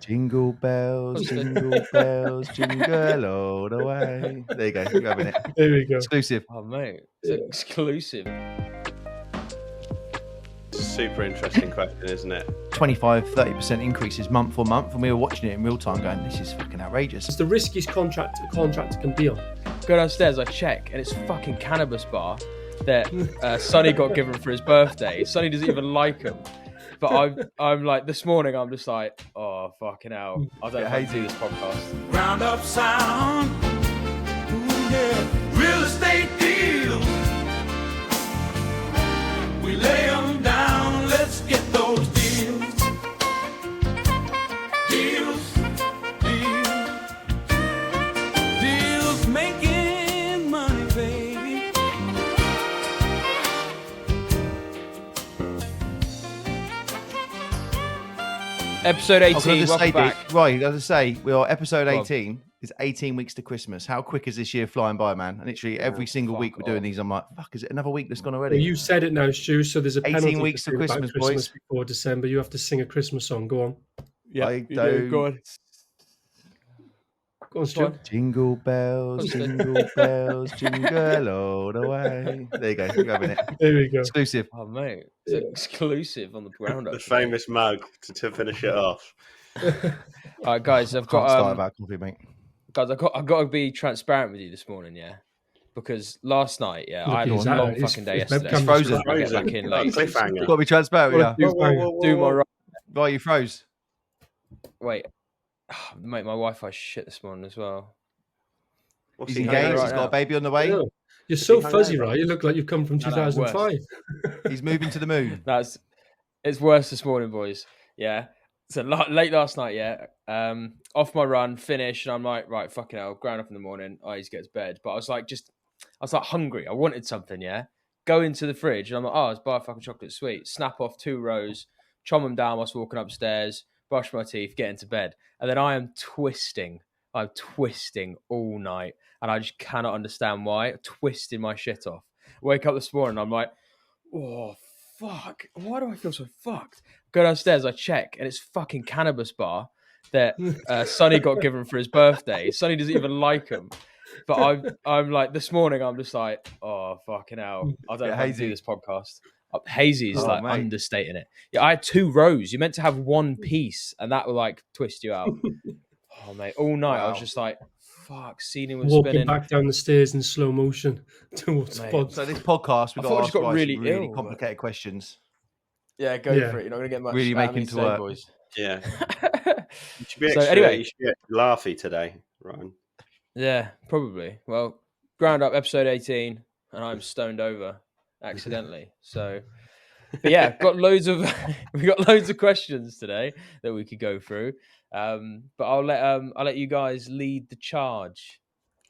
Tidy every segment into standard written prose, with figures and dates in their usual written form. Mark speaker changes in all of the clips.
Speaker 1: Jingle bells, jingle bells, jingle all the way. There you go. You're having it.
Speaker 2: There we go.
Speaker 1: Exclusive.
Speaker 3: Oh, mate. It's exclusive.
Speaker 4: Super interesting question, isn't it?
Speaker 1: 25-30% increases month on month, and we were watching it in real time going, this is fucking outrageous.
Speaker 2: It's the riskiest contract a contractor can be on.
Speaker 3: Go downstairs, I check, and it's fucking cannabis bar that Sonny got given for his birthday. Sonny doesn't even like them. But I'm like, this morning, I'm just like, oh, fucking hell. I don't know how to do this podcast.
Speaker 5: Ground up sound. Ooh, yeah. Real estate deals. We lay them down. Let's get those deals. Deals. Deals. Deals making money, baby.
Speaker 3: Episode 18, welcome back.
Speaker 1: Right, as I say, we are episode 18. It's 18 weeks to Christmas. How quick is this year flying by, man? And literally every single week we're doing these, I'm like, fuck, is it another week that's gone already?
Speaker 2: Well, you said it now, Stu, so there's a
Speaker 1: 18
Speaker 2: penalty
Speaker 1: weeks to
Speaker 2: about
Speaker 1: Christmas, boys.
Speaker 2: Before December. You have to sing a Christmas song. Go on.
Speaker 3: Yeah,
Speaker 1: Go
Speaker 3: on.
Speaker 2: Go on, Stu.
Speaker 1: Jingle bells, jingle bells, jingle all the way. There you go. You're having it.
Speaker 2: There we go.
Speaker 1: Exclusive.
Speaker 3: Oh, mate. It's exclusive on the ground.
Speaker 4: The famous mug to finish it off.
Speaker 3: All right, guys, I've
Speaker 1: Can't start
Speaker 3: got
Speaker 1: without coffee, mate.
Speaker 3: guys, I've got to be transparent with you this morning, yeah, because last night, yeah, I had a
Speaker 2: Look,
Speaker 3: long
Speaker 2: his-
Speaker 3: fucking day
Speaker 2: his
Speaker 3: yesterday.
Speaker 2: webcam's
Speaker 1: frozen.
Speaker 3: I get back in late.
Speaker 4: Cliffhanger.
Speaker 1: Got to be transparent, yeah.
Speaker 3: Do my right.
Speaker 1: Right, you froze.
Speaker 3: Wait, mate, my Wi-Fi shit this morning as well.
Speaker 4: What's
Speaker 1: He's
Speaker 4: he
Speaker 1: engaged.
Speaker 4: doing?
Speaker 1: He's got a baby on the way.
Speaker 2: Yeah. You're so
Speaker 4: hung
Speaker 2: fuzzy,
Speaker 4: over?
Speaker 2: right? You look like you've come from
Speaker 3: No, worse.
Speaker 2: 2005.
Speaker 1: He's moving to the moon.
Speaker 3: It's worse this morning, boys. Yeah. So late last night, yeah. Off my run, finished, and I'm like, right, fucking hell, ground up in the morning. I need to get to bed, but I was like hungry. I wanted something, yeah. Go into the fridge, and I'm like, oh, let's buy a fucking chocolate sweet. Snap off 2 rows, chom them down whilst walking upstairs, brush my teeth, get into bed, and then I am twisting. I'm twisting all night, and I just cannot understand why. I'm twisting my shit off. Wake up this morning, I'm like, oh, fuck. Why do I feel so fucked? Go downstairs, I check, and it's fucking cannabis bar that Sonny got given for his birthday. Sonny doesn't even like them. But I'm like, this morning, I'm just like, oh, fucking hell. I don't know how to do this podcast. Hazy is like
Speaker 1: mate.
Speaker 3: understating it. Yeah, I had 2 rows. You're meant to have one piece, and that will like twist you out. Oh, mate, all night I was just like, fuck, ceiling was
Speaker 2: Walking
Speaker 3: spinning.
Speaker 2: back down the stairs in slow motion towards
Speaker 3: Mate.
Speaker 2: pod.
Speaker 1: So this podcast, we've
Speaker 3: I
Speaker 1: got
Speaker 3: thought I
Speaker 1: to
Speaker 3: just got
Speaker 1: ask
Speaker 3: really
Speaker 1: really
Speaker 3: ill,
Speaker 1: complicated questions.
Speaker 3: Yeah, go
Speaker 2: Yeah.
Speaker 3: for it. You're not going to get much
Speaker 1: Really
Speaker 3: out of
Speaker 1: making
Speaker 3: me
Speaker 1: to
Speaker 3: today,
Speaker 1: work.
Speaker 3: boys.
Speaker 4: Yeah. You should be
Speaker 3: So
Speaker 4: extra,
Speaker 3: anyway.
Speaker 4: you should be extra laughy today, Ryan.
Speaker 3: Yeah, probably. Well, ground up episode 18, and I'm stoned over accidentally. So, but yeah, we got loads of questions today that we could go through. But I'll let you guys lead the charge.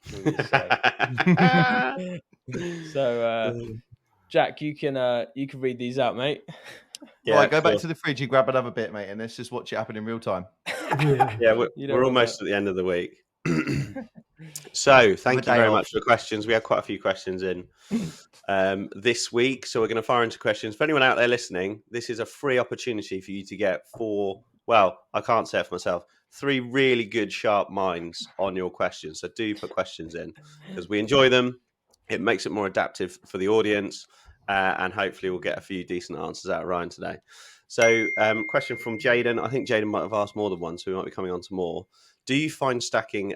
Speaker 3: shall we say. So, Jack, you can read these out, mate.
Speaker 1: Right, go back
Speaker 4: cool.
Speaker 1: to the fridge and grab another bit, mate, and let's just watch it happen in real time.
Speaker 4: Yeah,
Speaker 3: You don't
Speaker 4: we're
Speaker 3: want
Speaker 4: almost
Speaker 3: that.
Speaker 4: at the end of the week. So, thank
Speaker 1: Have a
Speaker 4: you
Speaker 1: day
Speaker 4: very
Speaker 1: off.
Speaker 4: much for the questions. We had quite a few questions in this week, so we're going to fire into questions. For anyone out there listening, this is a free opportunity for you to get 4, well, I can't say it for myself, 3 really good, sharp minds on your questions. So do put questions in because we enjoy them. It makes it more adaptive for the audience, and hopefully we'll get a few decent answers out of Ryan today. So, question from Jaden. I think Jaden might have asked more than one, so we might be coming on to more. Do you find stacking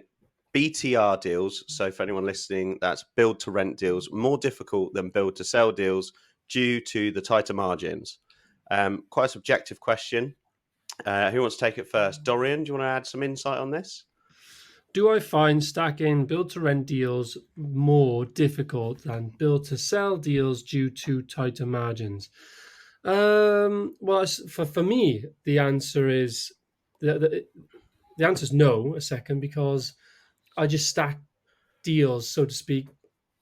Speaker 4: BTR deals, so for anyone listening, that's build to rent deals, more difficult than build to sell deals due to the tighter margins? Quite a subjective question. Who wants to take it first? Dorian, do you want to add some insight on this?
Speaker 2: Do I find stacking build-to-rent deals more difficult than build-to-sell deals due to tighter margins? Well, for me, the answer is the answer is no. A second, because I just stack deals, so to speak.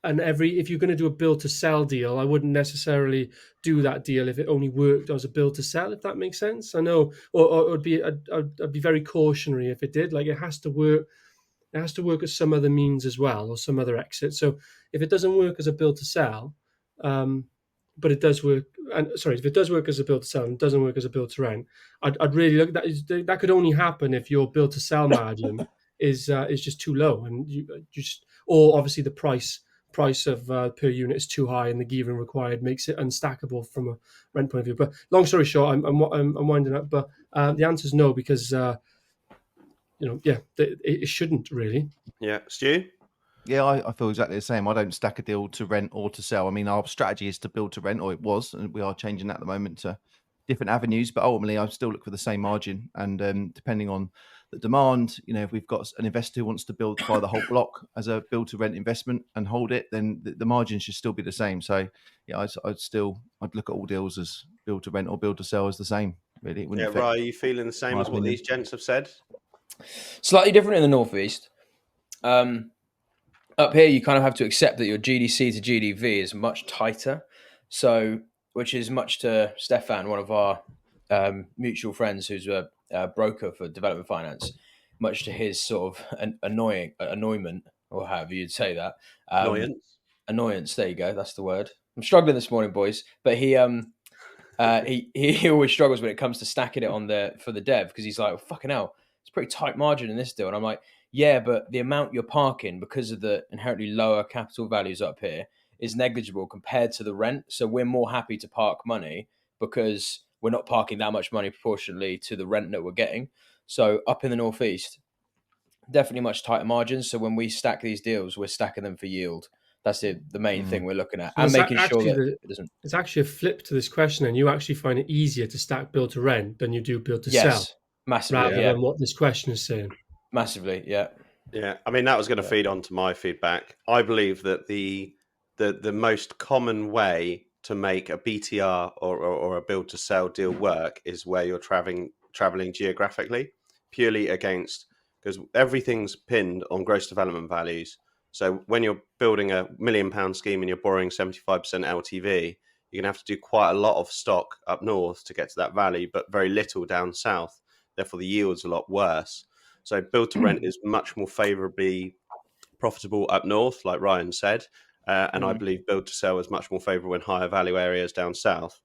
Speaker 2: And if you're going to do a build-to-sell deal, I wouldn't necessarily do that deal if it only worked as a build-to-sell. If that makes sense, I know, or I'd be very cautionary if it did. Like it has to work. It has to work as some other means as well, or some other exit. So if it doesn't work as a build to sell, but it does work. And sorry, if it does work as a build to sell and doesn't work as a build to rent, I'd really look at that. That could only happen if your build to sell margin is just too low, and you just, or obviously the price of per unit is too high, and the gearing required makes it unstackable from a rent point of view. But long story short, I'm winding up. But the answer is no, because it shouldn't really.
Speaker 4: Yeah, Stu.
Speaker 1: Yeah, I feel exactly the same. I don't stack a deal to rent or to sell. I mean, our strategy is to build to rent, or it was, and we are changing that at the moment to different avenues. But ultimately, I still look for the same margin. And depending on the demand, if we've got an investor who wants to buy the whole block as a build to rent investment and hold it, then the margin should still be the same. So yeah, I'd look at all deals as build to rent or build to sell as the same. Really, it wouldn't affect
Speaker 4: Rye, are you feeling the same
Speaker 1: my
Speaker 4: as what
Speaker 1: opinion.
Speaker 4: these gents have said?
Speaker 3: Slightly different in the northeast. Up here, you kind of have to accept that your GDC to GDV is much tighter. So, which is much to Stefan, one of our mutual friends, who's a broker for development finance, much to his sort of annoyment, or however you'd say that. Annoyance. There you go. That's the word. I'm struggling this morning, boys. But he always struggles when it comes to stacking it for the dev, because he's like, oh, fucking hell, it's a pretty tight margin in this deal. And I'm like, yeah, but the amount you're parking because of the inherently lower capital values up here is negligible compared to the rent. So we're more happy to park money because we're not parking that much money proportionally to the rent that we're getting. So up in the northeast, definitely much tighter margins. So when we stack these deals, we're stacking them for yield. That's the main thing we're looking at, and making sure that it doesn't.
Speaker 2: It's actually a flip to this question, and you actually find it easier to stack build to rent than you do build to sell,
Speaker 3: massively,
Speaker 2: rather than what this question is saying.
Speaker 3: Massively, yeah.
Speaker 4: Yeah, I mean, that was going to feed on to my feedback. I believe that the most common way to make a BTR or a build to sell deal work is where you're traveling geographically, purely because everything's pinned on gross development values. So when you're building a £1 million scheme and you're borrowing 75% LTV, you're going to have to do quite a lot of stock up north to get to that value, but very little down south. Therefore, the yield's a lot worse. So build to rent is much more favourably profitable up north, like Ryan said. And I believe build to sell is much more favourable in higher value areas down south.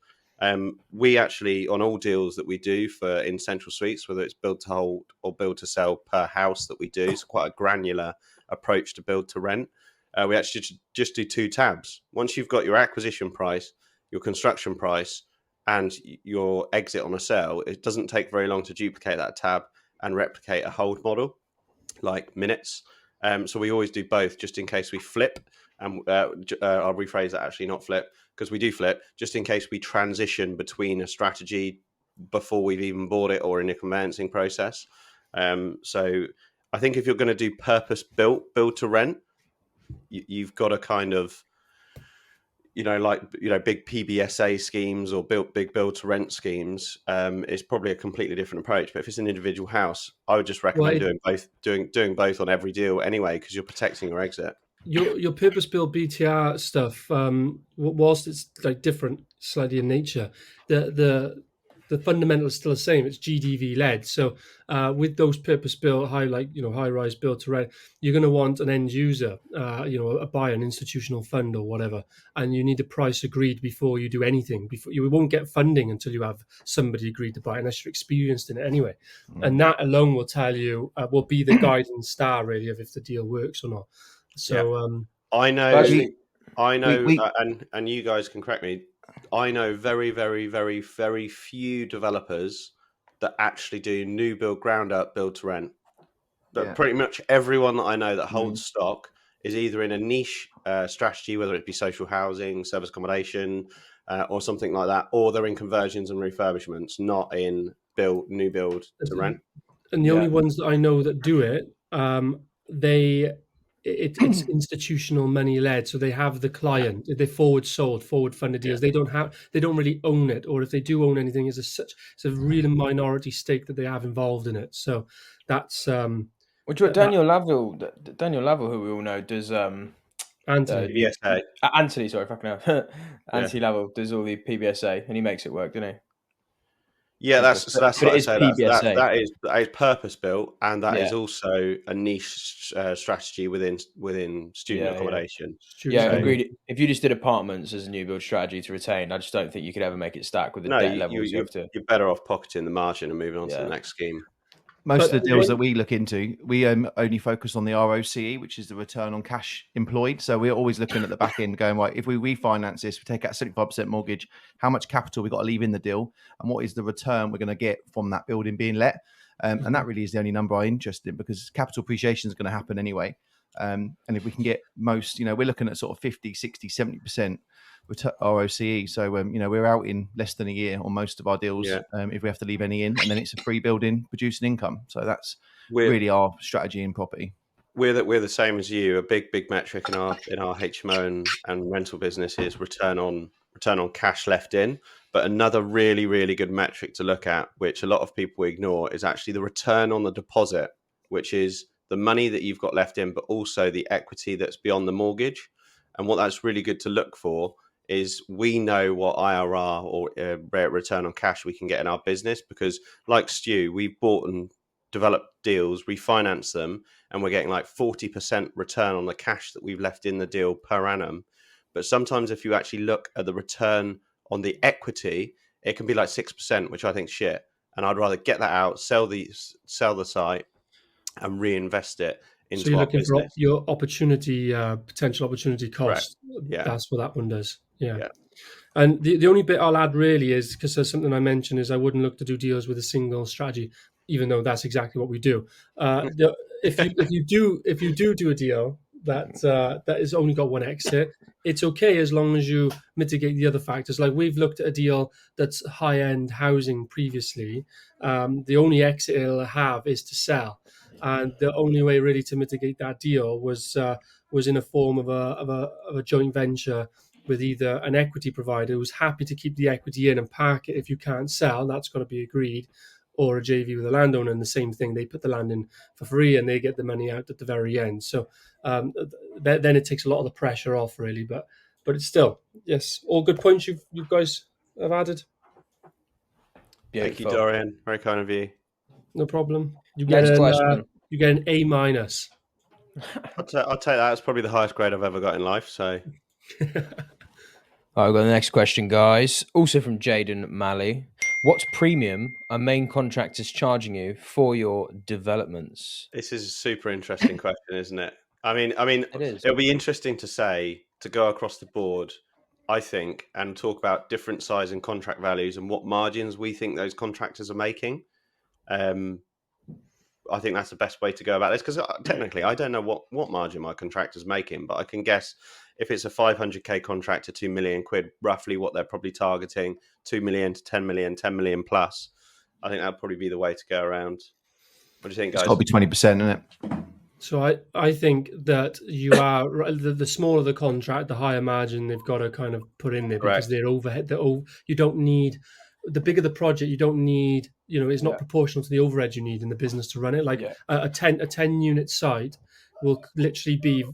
Speaker 4: We actually, on all deals that we do in central suites, whether it's build to hold or build to sell per house that we do, it's quite a granular approach to build to rent. We actually just do 2 tabs. Once you've got your acquisition price, your construction price, and your exit on a sale, it doesn't take very long to duplicate that tab and replicate a hold model, like minutes. So we always do both, just in case we flip. And I'll rephrase that, actually, not flip, because we do flip, just in case we transition between a strategy before we've even bought it or in a conveyancing process. So I think if you're going to do purpose-built build to rent, you've got to kind of, big PBSA schemes or big build to rent schemes, is probably a completely different approach. But if it's an individual house, I would just recommend doing both on every deal anyway, because you're protecting your exit.
Speaker 2: Your purpose built BTR stuff, whilst it's like different slightly in nature, the fundamental is still the same. It's GDV led. So with those purpose built high rise build to rent, you're going to want an end user, a buyer, an institutional fund or whatever, and you need the price agreed before you do anything. Before you won't get funding until you have somebody agreed to buy, unless you're experienced in it anyway. And that alone will tell you, will be the guiding star really of if the deal works or not. So
Speaker 4: I know, and you guys can correct me. I know very, very, very, very few developers that actually do new build, ground up, build to rent. But pretty much everyone that I know that holds stock is either in a niche strategy, whether it be social housing, service accommodation, or something like that, or they're in conversions and refurbishments, not in new build to rent.
Speaker 2: And the only ones that I know that do it, it's institutional money led, so they have the client. They forward funded deals. They don't really own it, or if they do own anything, it's a really minority stake that they have involved in it. So that's
Speaker 3: which Daniel Laville, who we all know, does
Speaker 2: Anthony.
Speaker 3: Anthony, sorry, fucking hell. Anthony Laville does all the PBSA, and he makes it work, doesn't he?
Speaker 4: Yeah, that's
Speaker 3: But
Speaker 4: what
Speaker 3: it
Speaker 4: I
Speaker 3: is
Speaker 4: say.
Speaker 3: PBSA.
Speaker 4: That is purpose built, and that is
Speaker 3: Yeah.
Speaker 4: also a niche strategy within student
Speaker 3: Yeah.
Speaker 4: accommodation.
Speaker 2: Student
Speaker 3: Yeah,
Speaker 4: So
Speaker 3: agreed. If you just did apartments as a new build strategy to retain, I just don't think you could ever make it stack with the
Speaker 4: no,
Speaker 3: debt levels you have to.
Speaker 4: you're better off pocketing the margin and moving on to the
Speaker 3: Yeah.
Speaker 4: next scheme.
Speaker 1: Most
Speaker 2: But
Speaker 1: of the deals that we look into, we only focus on the ROCE, which is the return on cash employed. So we're always looking at the back end, going, right, if we refinance this, we take out 75% mortgage, how much capital we got to leave in the deal, and what is the return we're going to get from that building being let? And that really is the only number I'm interested in, because capital appreciation is going to happen anyway. And if we can get most, we're looking at sort of 50, 60, 70% ROCE. So, we're out in less than a year on most of our deals,
Speaker 4: Yeah.
Speaker 1: if we have to leave any in, and then it's a free building producing income. So that's
Speaker 4: We're
Speaker 1: really our strategy in property.
Speaker 4: we're the same as you. A big metric in our HMO and rental business is return on cash left in. But another really good metric to look at, which a lot of people ignore, is actually the return on the deposit, which is the money that you've got left in, but also the equity that's beyond the mortgage. And what that's really good to look for is we know what IRR or rate return on cash we can get in our business, because like Stu, we've bought and developed deals, refinance them, and we're getting like 40% return on the cash that we've left in the deal per annum. But sometimes if you actually look at the return on the equity, it can be like 6%, which I think shit. And I'd rather get that out, sell the site, and reinvest it
Speaker 2: So
Speaker 4: into
Speaker 2: you're
Speaker 4: our
Speaker 2: looking for
Speaker 4: business.
Speaker 2: your opportunity, potential opportunity cost.
Speaker 4: Yeah.
Speaker 2: That's what that one does. Yeah.
Speaker 4: Yeah.
Speaker 2: And the only bit I'll add really is, because there's something I mentioned, is I wouldn't look to do deals with a single strategy, even though that's exactly what we do. If you do a deal that has only got one exit, it's okay as long as you mitigate the other factors. Like we've looked at a deal that's high end housing previously. The only exit it'll have is to sell, and the only way really to mitigate that deal was in a form of a joint venture with either an equity provider who's happy to keep the equity in and park it if you can't sell, that's got to be agreed, or a JV with a landowner, and the same thing, they put the land in for free and they get the money out at the very end. So then it takes a lot of the pressure off, really. But it's still, yes, all good points you guys have added.
Speaker 4: Thank you,
Speaker 3: Beautiful.
Speaker 4: Dorian. Very kind of you.
Speaker 2: No problem. You
Speaker 3: Next question.
Speaker 2: You get an A minus.
Speaker 4: I'll take that. It's probably the highest grade I've ever got in life. So
Speaker 3: All right, we've got the next question, guys. Also from Jaden Malley. What premium are main contractors charging you for your developments?
Speaker 4: this is a super interesting question, isn't it? I mean,
Speaker 3: It is.
Speaker 4: it'll be interesting to go across the board, I think, and talk about different size and contract values and what margins we think those contractors are making. I think that's the best way to go about this, because technically I don't know what margin my contractor's making, but I can guess if it's a 500k contract to 2 million quid, roughly what they're probably targeting, 2 million to 10 million, 10 million plus. I think that'd probably be the way to go around. What do you think,
Speaker 1: It's
Speaker 4: guys?
Speaker 1: got to be 20%, isn't it?
Speaker 2: So I think that you are the smaller the contract, the higher margin they've got to kind of put in there, because they're overhead. You don't need, the bigger the project, you don't need, it's not proportional to the overhead you need in the business to run it. Like a 10 unit site will literally be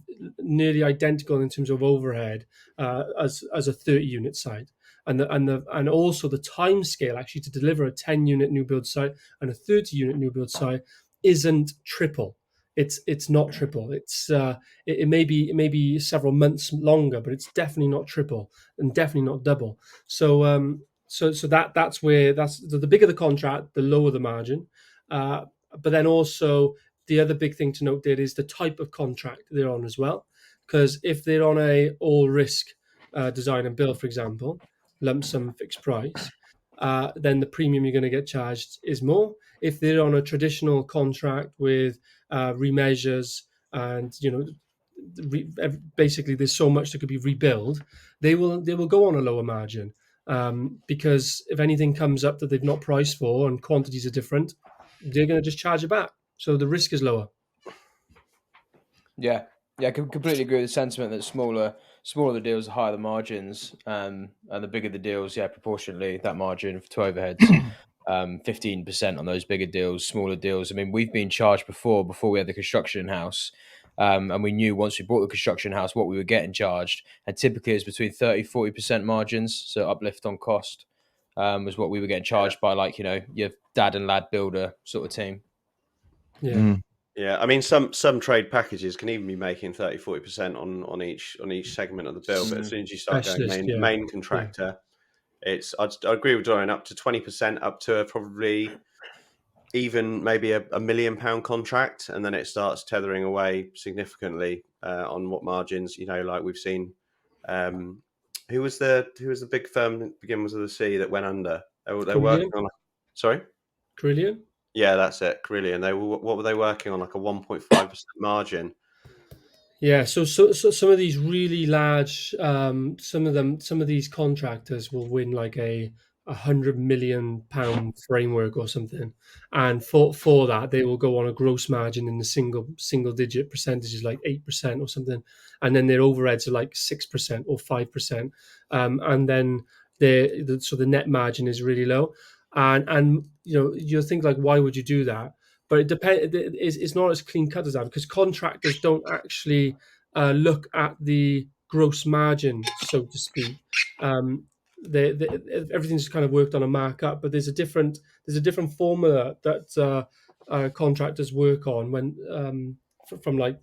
Speaker 2: nearly identical in terms of overhead as a 30 unit site. And also the time scale actually to deliver a 10 unit new build site and a 30 unit new build site isn't triple. It's not triple. It may be several months longer, but it's definitely not triple and definitely not double. So that's where the bigger the contract, the lower the margin. But then also the other big thing to note there is the type of contract they're on as well. Because if they're on a all risk design and build, for example, lump sum fixed price, then the premium you're going to get charged is more. If they're on a traditional contract with remeasures and basically there's so much that could be rebuilt, they will go on a lower margin, because if anything comes up that they've not priced for and quantities are different, they're going to just charge it back. So the risk is lower.
Speaker 3: Yeah, I completely agree with the sentiment that smaller the deals, the higher the margins, and the bigger the deals, proportionately that margin to overheads. 15% on those bigger deals, smaller deals. I mean, we've been charged before we had the construction house, and we knew once we bought the construction house what we were getting charged, and typically it's between 30-40% margins, so uplift on cost. was what we were getting charged by, like, your dad and lad builder sort of team.
Speaker 2: Yeah.
Speaker 1: Mm.
Speaker 4: Yeah, I mean, some trade packages can even be making 30-40% on each segment of the bill, but as soon as you start going
Speaker 2: Specialist, yeah.
Speaker 4: main contractor, it's I agree with Dorian, up to 20%, up to probably even maybe a £1 million contract, and then it starts tethering away significantly on what margins, like we've seen. Who was the big firm that begins with a C that went under? They're working on. Sorry.
Speaker 2: Carillion?
Speaker 4: Yeah, that's it. Carillion. What were they working on? Like a 1.5% margin.
Speaker 2: Yeah, so some of these really large, some of these contractors will win like a £100 million framework or something, and for that they will go on a gross margin in the single digit percentages, like 8% or something, and then their overheads are like 6% or 5%, and then so the net margin is really low, and you'll think like, why would you do that? But it depends. It's not as clean cut as that, because contractors don't actually look at the gross margin, so to speak. Everything's kind of worked on a markup, but there's a different formula that contractors work on when from like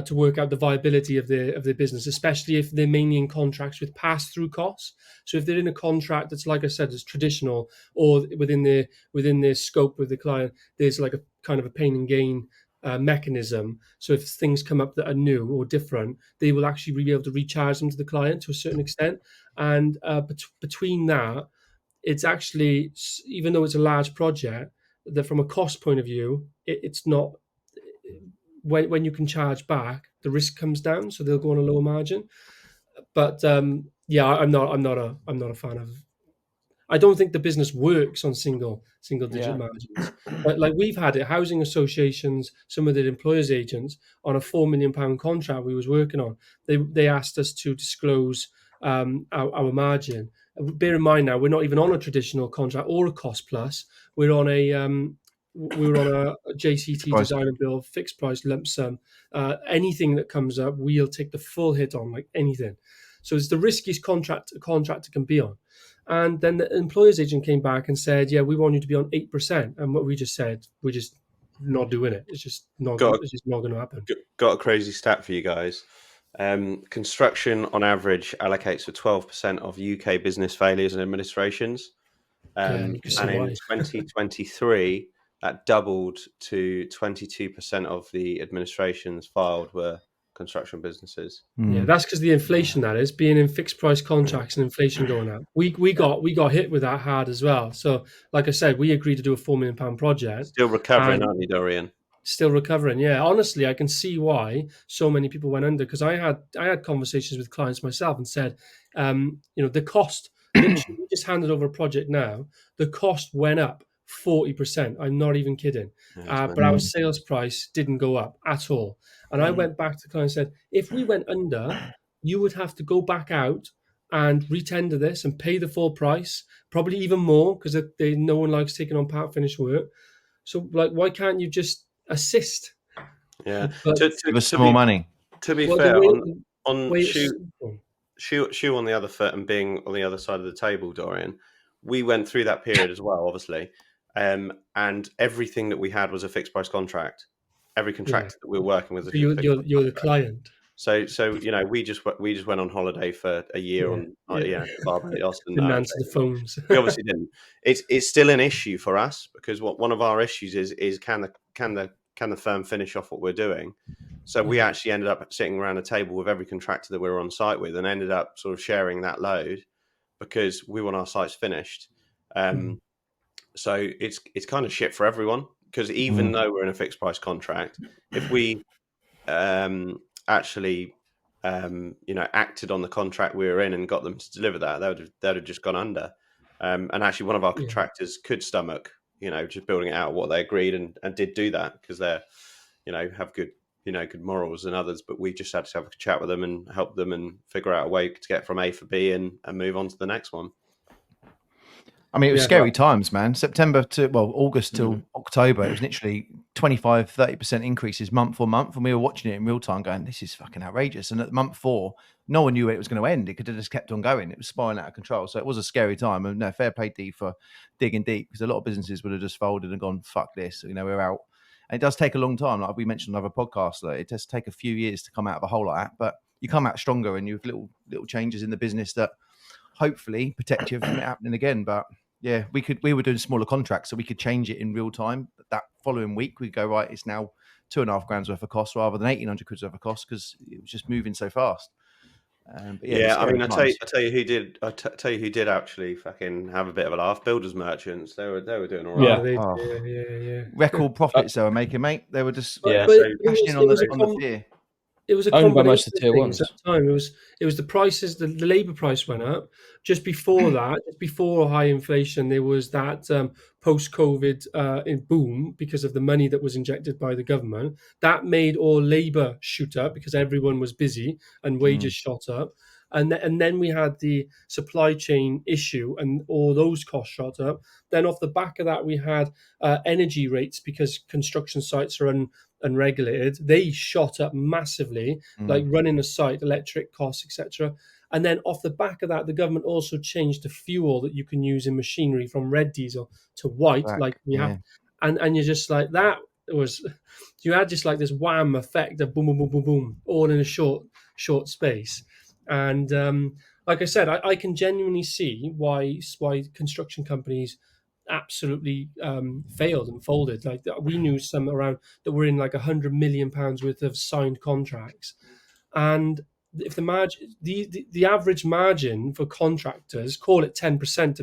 Speaker 2: to work out the viability of their business, especially if they're mainly in contracts with pass-through costs. So if they're in a contract that's, like I said, is traditional, or within their scope with the client, there's like a kind of a pain and gain mechanism. So if things come up that are new or different, they will actually be able to recharge them to the client to a certain extent. And between that, it's actually, even though it's a large project, that from a cost point of view, it's not. When you can charge back, the risk comes down, so they'll go on a lower margin. But yeah, I'm not a fan of. I don't think the business works on single digit margins. But like we've had it, housing associations, some of the employers' agents on a £4 million contract we was working on, they asked us to disclose our margin. Bear in mind now, we're not even on a traditional contract or a cost plus. We're on a JCT design and build fixed price lump sum. Anything that comes up, we'll take the full hit on, like anything. So it's the riskiest contract a contractor can be on. And then the employer's agent came back and said, "Yeah, we want you to be on 8%." And what we just said, we're just not doing it. It's just not going to happen.
Speaker 4: Got a crazy stat for you guys. Construction on average allocates for 12% of UK business failures and administrations. And in 2023, that doubled to 22% of the administrations filed were construction businesses.
Speaker 2: Yeah, that's because the inflation, that is, being in fixed price contracts and inflation going up. We got hit with that hard as well. So, like I said, we agreed to do a £4 million project.
Speaker 4: Still recovering, aren't you, Dorian? Still
Speaker 2: recovering, yeah. Honestly, I can see why so many people went under, because I had conversations with clients myself and said, the cost. Literally, we just handed over a project now. The cost went up 40%. I'm not even kidding. But our sales price didn't go up at all. And I went back to the client and said, if we went under, you would have to go back out and retender this and pay the full price, probably even more, because no one likes taking on part finish work. So, like, why can't you just assist?
Speaker 4: Yeah,
Speaker 1: give us some more money.
Speaker 4: To be fair, shoe on the other foot and being on the other side of the table, Dorian, we went through that period as well, obviously. And everything that we had was a fixed price contract. Every contract that we were working with.
Speaker 2: You're the client.
Speaker 4: So we just went on holiday for a year on Barbados and
Speaker 2: didn't answer the phones.
Speaker 4: We obviously didn't. It's still an issue for us, because one of our issues is can the firm finish off what we're doing? So we actually ended up sitting around a table with every contractor that we were on site with, and ended up sort of sharing that load, because we want our sites finished. So it's kind of shit for everyone, because even though we're in a fixed price contract, if we actually acted on the contract we were in and got them to deliver that, they'd have just gone under. And actually, one of our contractors could stomach just building it out what they agreed, and did do that, because they're have good good morals than others. But we just had to have a chat with them and help them and figure out a way to get from A for B and move on to the next one.
Speaker 1: I mean, it was
Speaker 2: Yeah.
Speaker 1: scary times, man. September to August till
Speaker 3: Mm.
Speaker 1: October, it was literally 25-30% increases month on month, and we were watching it in real time, going, "This is fucking outrageous." And at month 4, no one knew where it was going to end. It could have just kept on going. It was spiraling out of control. So it was a scary time. And no, fair play, D, for digging deep, because a lot of businesses would have just folded and gone, "Fuck this," we're out. And it does take a long time. Like we mentioned on other podcasts, it does take a few years to come out of a hole like that. But you come out stronger, and you have little changes in the business that hopefully protect you from it happening again. But yeah, we were doing smaller contracts, so we could change it in real time. That following week, we'd go, right, it's now 2.5 grand's worth of cost rather than 1,800 quid's worth of cost, because it was just moving so fast. But
Speaker 4: Yeah, I mean, I
Speaker 1: times.
Speaker 4: tell you who did. Tell you who did actually fucking have a bit of a laugh. Builders merchants. They were doing all right.
Speaker 2: Yeah.
Speaker 1: Record profits they were making, mate. They were just
Speaker 3: Yeah.
Speaker 2: But
Speaker 4: so
Speaker 1: cashing in on the fear.
Speaker 2: it was a
Speaker 3: Owned by
Speaker 2: combination
Speaker 3: most of the
Speaker 2: of
Speaker 3: tier
Speaker 2: things
Speaker 3: ones.
Speaker 2: at the time. It was the prices, the labour price went up. Just before that, just before high inflation, there was that post-COVID boom because of the money that was injected by the government. That made all labour shoot up because everyone was busy and wages shot up. And then we had the supply chain issue and all those costs shot up. Then off the back of that, we had energy rates because construction sites are unregulated. They shot up massively, like running a site, electric costs, etc. And then off the back of that, the government also changed the fuel that you can use in machinery from red diesel to white, like we have. And you're just like, that was, you had just like this wham effect of boom, boom, boom, boom, boom, all in a short space. And like I said, I can genuinely see why construction companies absolutely failed and folded. Like we knew some around that were in like £100 million worth of signed contracts, and if the margin, the average margin for contractors, call it 10%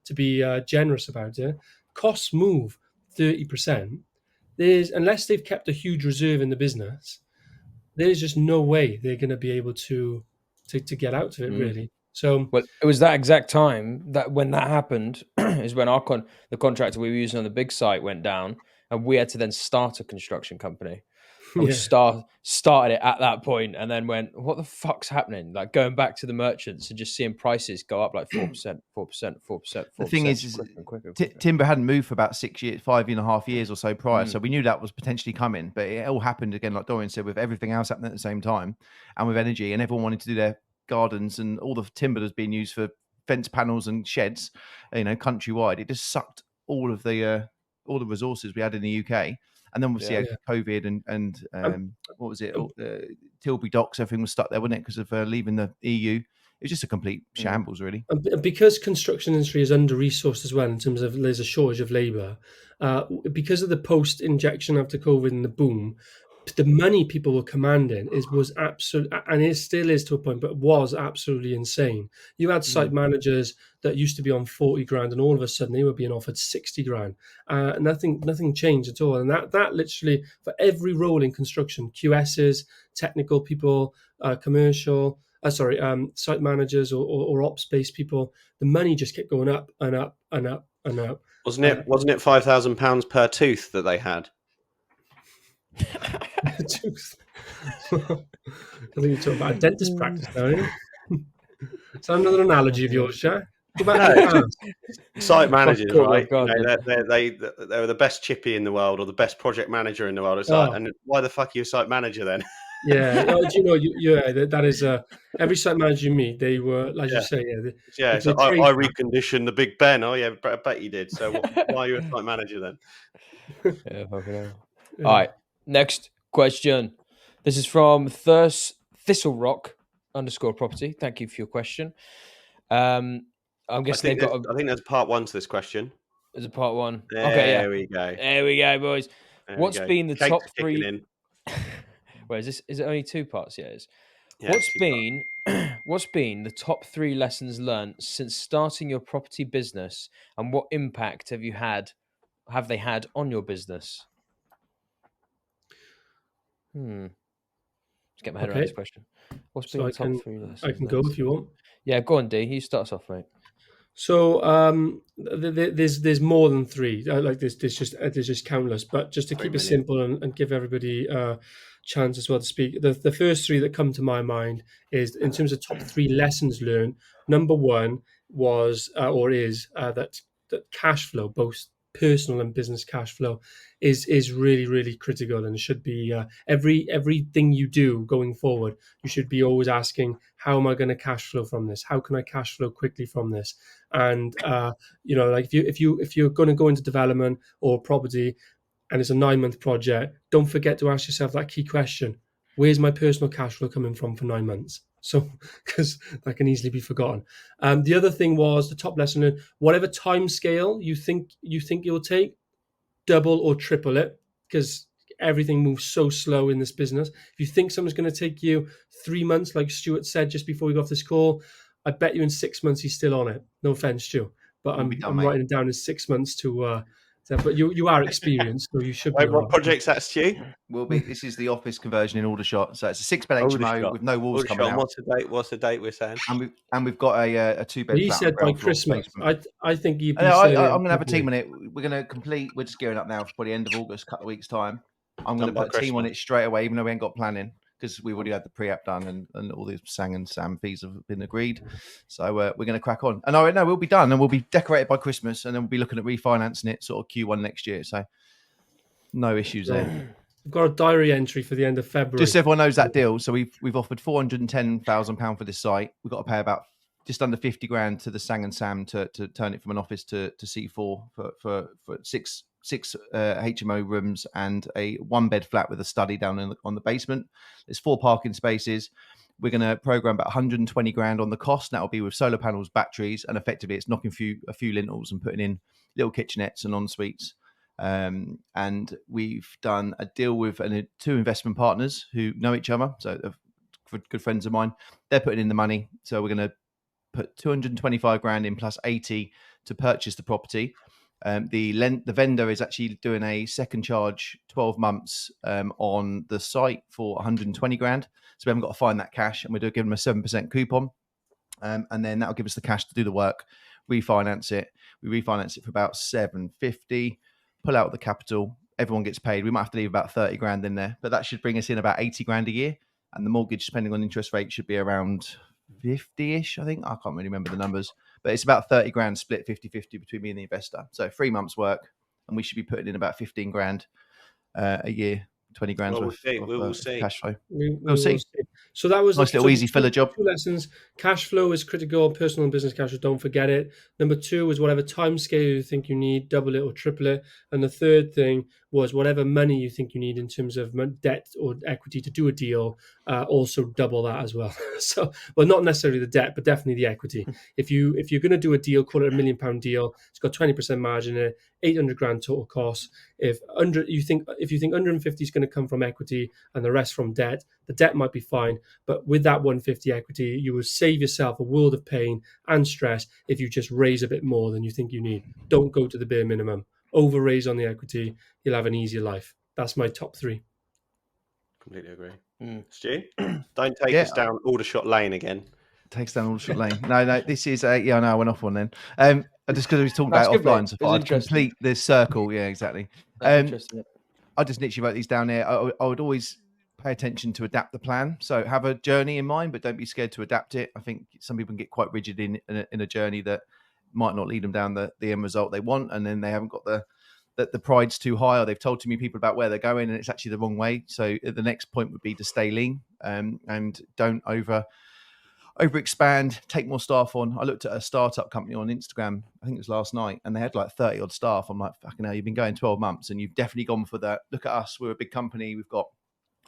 Speaker 2: to be generous about it, costs move 30%. There's, unless they've kept a huge reserve in the business, there's just no way they're going to be able to get out of it, really. So,
Speaker 3: well, it was that exact time that when that happened is when the contractor we were using on the big site went down, and we had to then start a construction company. And we started it at that point, and then went, "What the fuck's happening?" Like going back to the merchants and just seeing prices go up like 4%, 4%, 4%.
Speaker 1: The thing is
Speaker 3: quicker.
Speaker 1: timber hadn't moved for about 6 years, 5.5 years or so prior. So we knew that was potentially coming, but it all happened again, like Dorian said, with everything else happening at the same time, and with energy, and everyone wanted to do their gardens, and all the timber that's being used for fence panels and sheds, countrywide. It just sucked all the resources we had in the UK. And then obviously had COVID and what was it? Tilbury docks, everything was stuck there, wasn't it? Because of leaving the EU. It was just a complete shambles, really.
Speaker 2: And because construction industry is under-resourced as well in terms of there's a shortage of labour, because of the post-injection after COVID and the boom, the money people were commanding was absolute, and it still is to a point, but was absolutely insane. You had site managers that used to be on 40 grand, and all of a sudden they were being offered 60 grand. Nothing changed at all. And that literally, for every role in construction, QSs, technical people, commercial, site managers or ops-based people, the money just kept going up and up and up and up.
Speaker 4: Wasn't it £5,000 per tooth that they had?
Speaker 2: I think you're talking about a dentist practice now, eh? Is that another analogy of yours, Jack? Go back to the past.
Speaker 4: Site managers,
Speaker 3: God,
Speaker 4: right?
Speaker 3: God,
Speaker 4: They were the best chippy in the world or the best project manager in the world. It's like, and why the fuck are you a site manager then?
Speaker 2: Yeah, do you know, that is every site manager you meet, they were, like you say,
Speaker 4: So I reconditioned the Big Ben. Oh yeah, I bet you did. So why are you a site manager then?
Speaker 3: All right, next question. This is from Thistlerock _property. Thank you for your question. I'm guessing
Speaker 4: I think there's part 1 to this question.
Speaker 3: There's a part 1.
Speaker 4: There we go.
Speaker 3: There we go, boys. What's been the top 3? Where is this? Is it only 2 parts? Yeah, it is. What's been the top 3 lessons learned since starting your property business, and what impact have they had on your business? Let's get my head around this question. What's been the top 3 lessons?
Speaker 2: I can go if you want.
Speaker 3: Yeah, go on, D. You start us off, mate.
Speaker 2: So there's more than three. Like there's just countless. But just to
Speaker 4: 3
Speaker 2: keep it
Speaker 4: million.
Speaker 2: simple and give everybody a chance as well to speak, the first three that come to my mind is in terms of top three lessons learned. Number one was or is that cash flow, both personal and business cash flow, is really critical, and should be everything you do going forward. You should be always asking, how am I going to cash flow from this? How can I cash flow quickly from this? And like if you're going to go into development or property and it's a 9-month project, don't forget to ask yourself that key question: where's my personal cash flow coming from for 9 months? So, because that can easily be forgotten. The other thing was the top lesson: whatever time scale you think you'll take, double or triple it, because everything moves so slow in this business. If you think something's going to take you 3 months, like Stuart said just before we got off this call, I bet you in 6 months he's still on it. No offense, Stu, but
Speaker 1: We'll be done,
Speaker 2: I'm
Speaker 1: mate.
Speaker 2: writing it down in 6 months to. But you are experienced, so you should be.
Speaker 4: Wait,
Speaker 2: all
Speaker 4: what
Speaker 2: right.
Speaker 4: project's that, Stu?
Speaker 1: This is the office conversion in Aldershot. So it's a 6-bed HMO with no walls coming out.
Speaker 4: What's the date we're saying?
Speaker 1: And we've got a 2-bed
Speaker 2: He
Speaker 1: flat on
Speaker 2: said
Speaker 1: the ground
Speaker 2: by
Speaker 1: floor
Speaker 2: Christmas.
Speaker 1: basement.
Speaker 2: I think you'd be
Speaker 1: I'm
Speaker 2: saying
Speaker 1: going to have a team on it. We're going to complete. We're just gearing up now for probably end of August, a couple of weeks' time. I'm going to
Speaker 4: Done by
Speaker 1: put a team on
Speaker 4: Christmas.
Speaker 1: it straight away, even though we ain't got planning, because we've already had the pre-app done and all the Sang and Sam fees have been agreed. So we're going to crack on. And I know we'll be done and we'll be decorated by Christmas, and then we'll be looking at refinancing it sort of Q1 next year. So no issues there.
Speaker 2: We've got a diary entry for the end of February.
Speaker 1: Just so everyone knows that deal. So we've offered £410,000 for this site. We've got to pay about just under 50 grand to the Sang and Sam to turn it from an office to C4 for six HMO rooms and a 1-bed flat with a study down on the basement. There's 4 parking spaces. We're going to program about 120 grand on the cost. That will be with solar panels, batteries, and effectively it's knocking a few lintels and putting in little kitchenettes and en-suites. And we've done a deal with 2 investment partners who know each other, so good friends of mine. They're putting in the money, so we're going to put 225 grand in plus 80 to purchase the property. The vendor is actually doing a second charge 12 months on the site for 120 grand. So we haven't got to find that cash, and we're giving them a 7% coupon. And then that'll give us the cash to do the work, refinance it. We refinance it for about 750, pull out the capital, everyone gets paid. We might have to leave about 30 grand in there, but that should bring us in about 80 grand a year. And the mortgage, depending on interest rate, should be around 50-ish, I think. I can't really remember the numbers, but it's about 30 grand split 50-50 between me and the investor. So 3 months work, and we should be putting in about 15 grand a year, 20 grand worth of cash flow.
Speaker 2: We'll
Speaker 1: see.
Speaker 2: So that was
Speaker 1: nice little easy filler job.
Speaker 2: 2 lessons. Cash flow is critical. Personal and business cash flow, don't forget it. Number 2 is whatever time scale you think you need, double it or triple it. And the third thing was whatever money you think you need in terms of debt or equity to do a deal, also double that as well. So, well, not necessarily the debt, but definitely the equity. If you're going to do a deal, call it £1 million deal. It's got 20% margin in it, 800 grand total cost. If you think 150 is going to come from equity and the rest from debt, the debt might be fine, but with that 150 equity, you will save yourself a world of pain and stress if you just raise a bit more than you think you need. Don't go to the bare minimum. Over raise on the equity, you'll have an easier life. That's my top 3.
Speaker 4: Completely agree. Stu, don't take us down Aldershot Lane again.
Speaker 1: Takes down Aldershot Lane. No, this is I went off one then. Just because we talked about it offline, so I'd complete this circle. Yeah, exactly. I just literally wrote these down here. I would always pay attention to adapt the plan. So have a journey in mind, but don't be scared to adapt it. I think some people can get quite rigid in a journey that might not lead them down the end result they want, and then they haven't got the pride's too high, or they've told too many people about where they're going and it's actually the wrong way. So the next point would be to stay lean and don't overexpand, take more staff on. I looked at a startup company on Instagram, I think it was last night, and they had like 30 odd staff. I'm like, fucking hell, you've been going 12 months and you've definitely gone for that. Look at us, we're a big company, we've got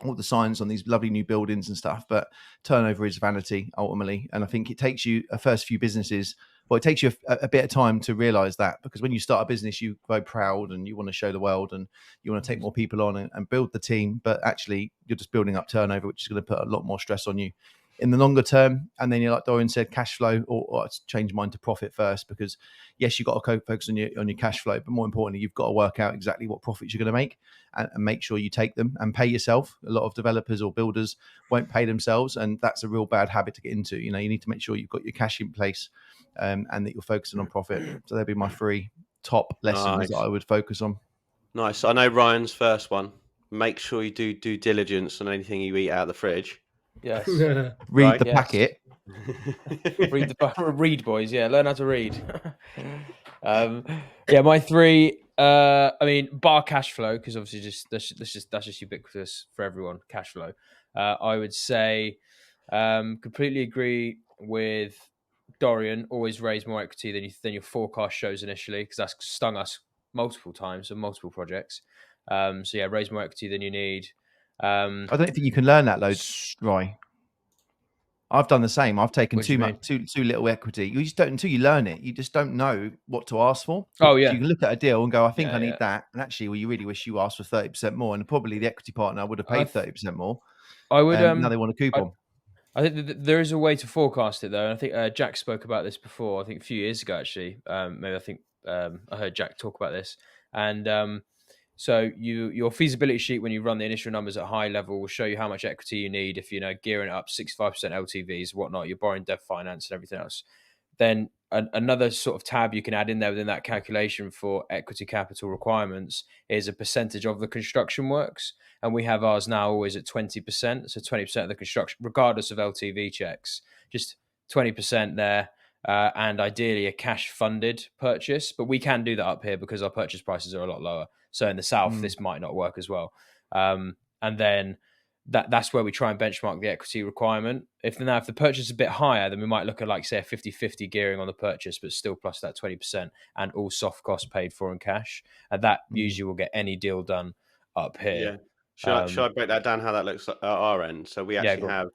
Speaker 1: all the signs on these lovely new buildings and stuff, but turnover is vanity ultimately. And I think it takes you a first few businesses, it takes you a bit of time to realize that, because when you start a business, you go proud and you want to show the world and you want to take more people on and build the team, but actually you're just building up turnover, which is going to put a lot more stress on you in the longer term. And then, like Dorian said, cash flow, or change mine to profit first, because yes, you've got to focus on your cash flow, but more importantly, you've got to work out exactly what profits you're going to make and make sure you take them and pay yourself. A lot of developers or builders won't pay themselves, and that's a real bad habit to get into. You need to make sure you've got your cash in place and that you're focusing on profit. So they'd be my 3 top lessons
Speaker 4: Nice.
Speaker 1: that I would focus on.
Speaker 4: Nice. I know Ryan's first one. Make sure you do due diligence on anything you eat out of the fridge.
Speaker 3: Yes.
Speaker 1: Read
Speaker 4: Right,
Speaker 1: the
Speaker 3: yes.
Speaker 1: packet.
Speaker 3: Read, boys. Yeah, learn how to read. Yeah, my 3. I mean, bar cash flow, because obviously that's just ubiquitous for everyone. Cash flow. I would say, completely agree with Dorian. Always raise more equity than your forecast shows initially, because that's stung us multiple times on multiple projects. So yeah, raise more equity than you need.
Speaker 1: I don't think you can learn that loads, Rye. I've done the same. I've taken
Speaker 3: What do you
Speaker 1: too little equity. You just don't until you learn it. You just don't know what to ask for.
Speaker 3: Oh
Speaker 1: So
Speaker 3: yeah,
Speaker 1: you can look at a deal and go, I think
Speaker 3: Yeah,
Speaker 1: I need
Speaker 3: yeah.
Speaker 1: that. And actually, well, you really wish you asked for 30% more. And probably the equity partner would have paid 30% more.
Speaker 3: I would.
Speaker 1: Now they want a coupon.
Speaker 3: I think there is a way to forecast it, though. And I think Jack spoke about this before. I think a few years ago, actually. Maybe I think I heard Jack talk about this. And so your feasibility sheet, when you run the initial numbers at high level, will show you how much equity you need. If gearing it up 65% LTVs, whatnot, you're borrowing debt finance and everything else. Then another sort of tab you can add in there within that calculation for equity capital requirements is a percentage of the construction works. And we have ours now always at 20%. So 20% of the construction, regardless of LTV checks, just 20% there. And ideally a cash funded purchase. But we can do that up here because our purchase prices are a lot lower. So in the south, this might not work as well. And then that's where we try and benchmark the equity requirement. If the purchase is a bit higher, then we might look at, like, say, a 50-50 gearing on the purchase, but still plus that 20% and all soft costs paid for in cash. And that usually will get any deal done up here.
Speaker 4: Yeah. Should I break that down how that looks at our end? So we actually have,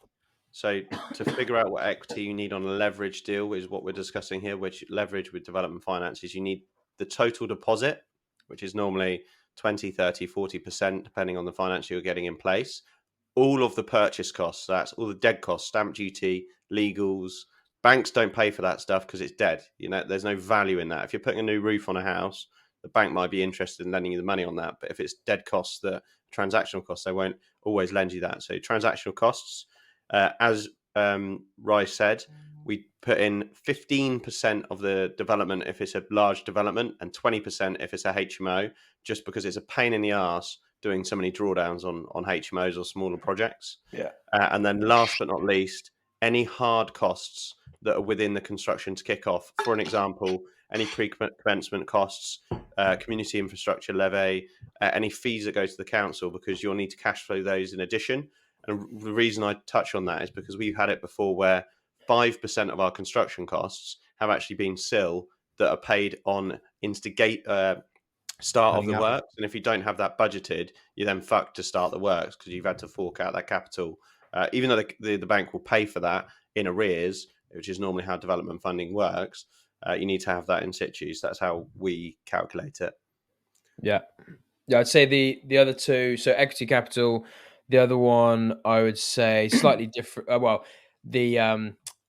Speaker 4: so to figure out what equity you need on a leverage deal is what we're discussing here, which leverage with development finance is you need the total deposit, which is normally 20, 30, 40%, depending on the finance you're getting in place. All of the purchase costs, so that's all the dead costs, stamp duty, legals. Banks don't pay for that stuff because it's dead. There's no value in that. If you're putting a new roof on a house, the bank might be interested in lending you the money on that. But if it's dead costs, the transactional costs, they won't always lend you that. So transactional costs, as Rye said, we put in 15% of the development if it's a large development and 20% if it's a HMO, just because it's a pain in the arse doing so many drawdowns on HMOs or smaller projects.
Speaker 3: Yeah.
Speaker 4: And then last but not least, any hard costs that are within the construction to kick off. For an example, any pre-commencement costs, community infrastructure levy, any fees that go to the council, because you'll need to cash flow those in addition. And the reason I touch on that is because we've had it before where 5% of our construction costs have actually been SIL that are paid on start of the works, and if you don't have that budgeted, you're then fucked to start the works because you've had to fork out that capital, even though the bank will pay for that in arrears, which is normally how development funding works. You need to have that in situ. So that's how we calculate it.
Speaker 3: Yeah, I'd say the other two, so equity capital, the other one I would say slightly different.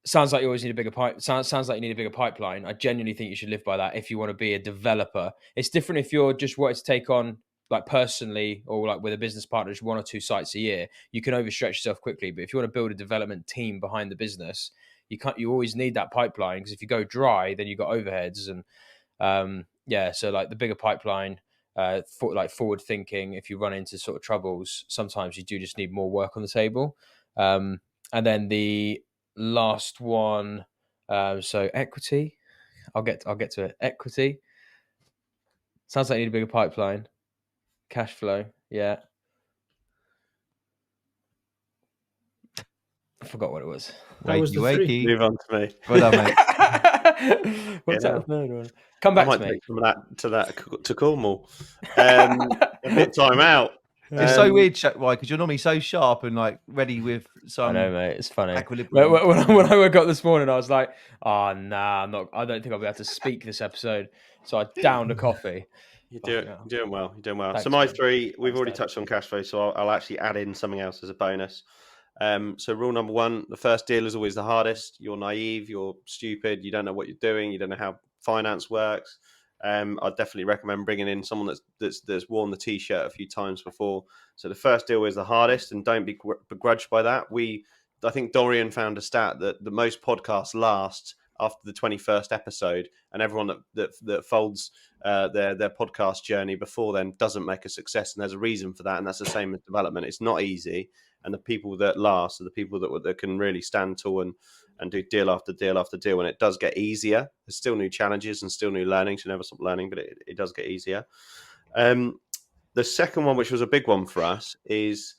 Speaker 3: Sounds like you always need a bigger pipe. Sounds like you need a bigger pipeline. I genuinely think you should live by that if you want to be a developer. It's different if you're just wanting to take on, like, personally or like with a business partner, just 1 or 2 sites a year. You can overstretch yourself quickly. But if you want to build a development team behind the business, you always need that pipeline, because if you go dry, then you've got overheads and so like the bigger pipeline, forward thinking. If you run into sort of troubles, sometimes you do just need more work on the table. And then the last one, so equity. I'll get to it. Equity sounds like you need a bigger pipeline. Cash flow, yeah. I forgot what it was.
Speaker 2: That was the 3.
Speaker 4: Move on to me.
Speaker 1: Well done, mate.
Speaker 3: What's that third one? Come back
Speaker 4: I might
Speaker 3: to me.
Speaker 4: take some of that to Cornwall. A bit time out.
Speaker 1: It's so weird, why? Because you're normally so sharp and like ready with some.
Speaker 3: I know, mate. It's funny.
Speaker 1: Equilibrium.
Speaker 3: When I woke up this morning, I was like, "Oh, nah, I'm not. I don't think I'll be able to speak this episode." So I downed a coffee.
Speaker 4: You're doing well. You're doing well.
Speaker 3: Thanks,
Speaker 4: So my
Speaker 3: man.
Speaker 4: 3, we've
Speaker 3: Thanks,
Speaker 4: already
Speaker 3: Dad.
Speaker 4: touched on cash flow, so I'll actually add in something else as a bonus. So rule number 1, the first deal is always the hardest. You're naive, you're stupid, you don't know what you're doing, you don't know how finance works. I'd definitely recommend bringing in someone that's worn the t-shirt a few times before. So the first deal is the hardest, and don't be begrudged by that. I think Dorian found a stat that the most podcasts last after the 21st episode, and everyone that folds their podcast journey before then doesn't make a success, and there's a reason for that, and that's the same as development. It's not easy, and the people that last are the people that can really stand tall and do deal after deal after deal. And it does get easier. There's still new challenges and still new learnings. You never stop learning, but it does get easier. The second one, which was a big one for us, is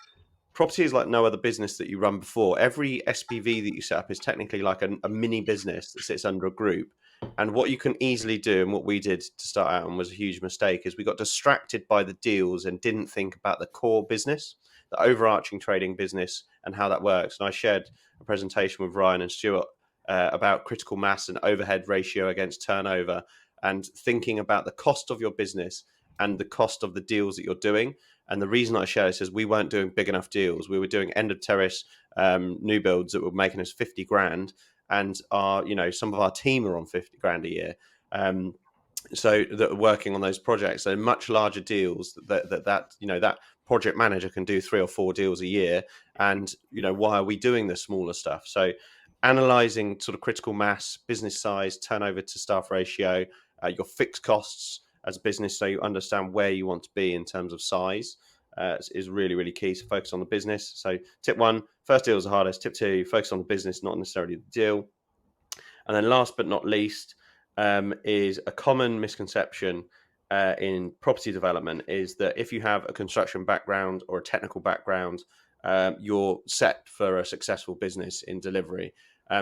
Speaker 4: property is like no other business that you run before. Every SPV that you set up is technically like a mini business that sits under a group. And what you can easily do, and what we did to start out and was a huge mistake, is we got distracted by the deals and didn't think about the core business, the overarching trading business, and how that works. And I shared a presentation with Ryan and Stuart about critical mass and overhead ratio against turnover, and thinking about the cost of your business and the cost of the deals that you're doing. And the reason I share this is we weren't doing big enough deals. We were doing end of terrace new builds that were making us 50 grand, and some of our team are on 50 grand a year. So that are working on those projects. So much larger deals that project manager can do 3 or 4 deals a year. And why are we doing the smaller stuff? So analyzing sort of critical mass, business size, turnover to staff ratio, your fixed costs as a business, so you understand where you want to be in terms of size, is really, really key. So focus on the business. So tip 1, first deal is the hardest. Tip 2, focus on the business, not necessarily the deal. And then last but not least, is a common misconception in property development is that if you have a construction background or a technical background, you're set for a successful business in delivery.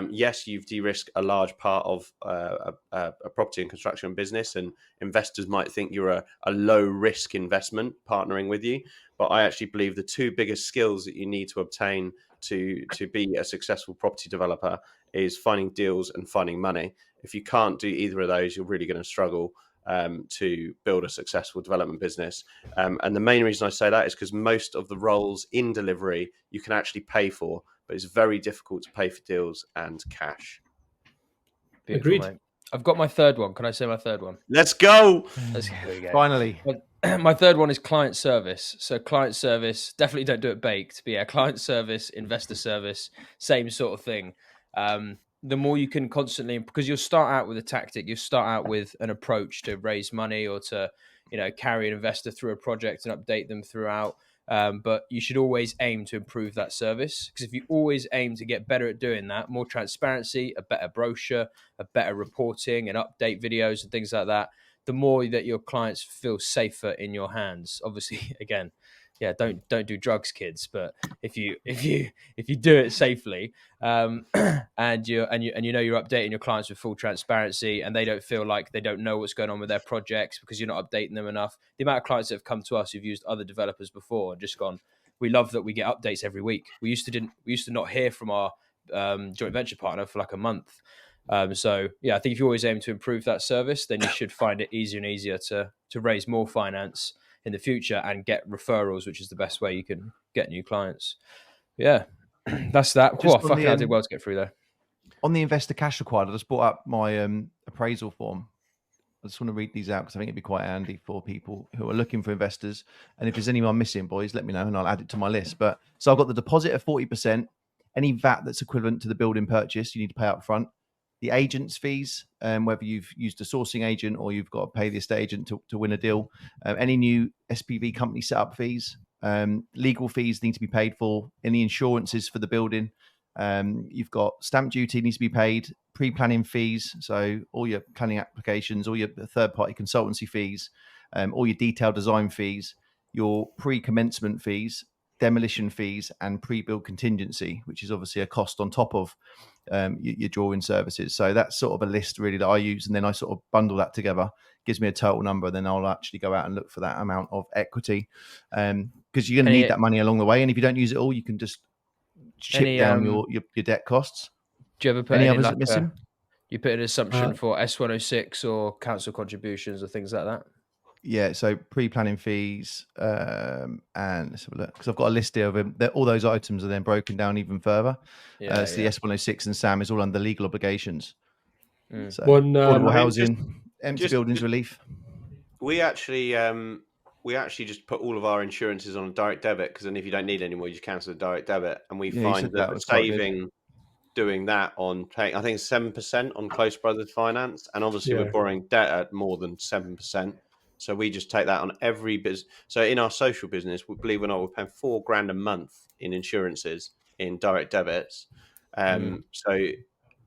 Speaker 4: Yes, you've de-risked a large part of a property and construction business, and investors might think you're a low-risk investment partnering with you. But I actually believe the 2 biggest skills that you need to obtain to be a successful property developer is finding deals and finding money. If you can't do either of those, you're really going to struggle to build a successful development business. And the main reason I say that is because most of the roles in delivery you can actually pay for, but it's very difficult to pay for deals and cash.
Speaker 3: Beautiful,
Speaker 2: Agreed.
Speaker 3: mate. I've got my third one. Can I say my third one?
Speaker 4: Let's go.
Speaker 3: There we go.
Speaker 1: Finally.
Speaker 3: My third one is client service. So client service, definitely don't do it baked, but yeah, client service, investor service, same sort of thing. The more you can constantly, because you'll start out with a tactic, you start out with an approach to raise money or to, carry an investor through a project and update them throughout. But you should always aim to improve that service, because if you always aim to get better at doing that, more transparency, a better brochure, a better reporting and update videos and things like that, the more that your clients feel safer in your hands. Obviously, again, don't do drugs, kids. But if you do it safely, and you're updating your clients with full transparency, and they don't feel like they don't know what's going on with their projects because you're not updating them enough. The amount of clients that have come to us who've used other developers before and just gone, we love that we get updates every week. We used to not hear from our joint venture partner for like a month. So I think if you always aim to improve that service, then you should find it easier and easier to raise more finance in the future and get referrals, which is the best way you can get new clients. Yeah, that's that. I did well to get through there.
Speaker 1: On the investor cash required, I just brought up my appraisal form. I just want to read these out because I think it'd be quite handy for people who are looking for investors. And if there's anyone missing, boys, let me know and I'll add it to my list. But so I've got the deposit of 40%, any VAT that's equivalent to the building purchase, you need to pay up front. The agent's fees, whether you've used a sourcing agent or you've got to pay the estate agent to win a deal. Any new SPV company setup fees, legal fees need to be paid for. Any insurances for the building. You've got stamp duty needs to be paid. Pre-planning fees, so all your planning applications, all your third-party consultancy fees, all your detailed design fees, your pre-commencement fees, demolition fees, and pre-build contingency, which is obviously a cost on top of your drawing services. So that's sort of a list really that I use, and then I sort of bundle that together, gives me a total number, then I'll actually go out and look for that amount of equity, because you're going to need that money along the way, and if you don't use it all, you can just chip down your debt costs.
Speaker 3: Do you ever put
Speaker 1: any others missing?
Speaker 3: You put an assumption for S106 or council contributions or things like that?
Speaker 1: Yeah, so pre-planning fees, and let's have a look, because I've got a list here of them. All those items are then broken down even further. The S106 and SAM is all under legal obligations. So affordable housing, empty buildings relief.
Speaker 4: We actually just put all of our insurances on a direct debit, because then if you don't need any more, you just cancel the direct debit, and we find that the saving doing that on paying, I think 7% on Close Brothers Finance, and obviously we're borrowing debt at more than 7%. So we just take that on every business. So in our social business, believe it or not, we're paying £4,000 a month in insurances, in direct debits. So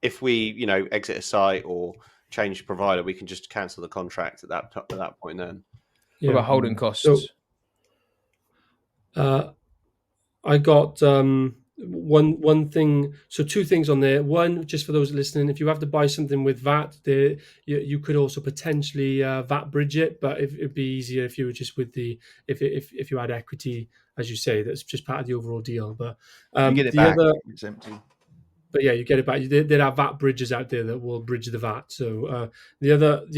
Speaker 4: if we, exit a site or change provider, we can just cancel the contract at that point. Then
Speaker 3: What about holding costs?
Speaker 2: So, I got one thing. So 2 things on there. One, just for those listening, if you have to buy something with VAT, you could also potentially VAT bridge it, but it'd be easier if you were just with if you had equity, as you say, that's just part of the overall deal. But
Speaker 1: You get it back. It's empty.
Speaker 2: But yeah, you get it back. There are VAT bridges out there that will bridge the VAT. So the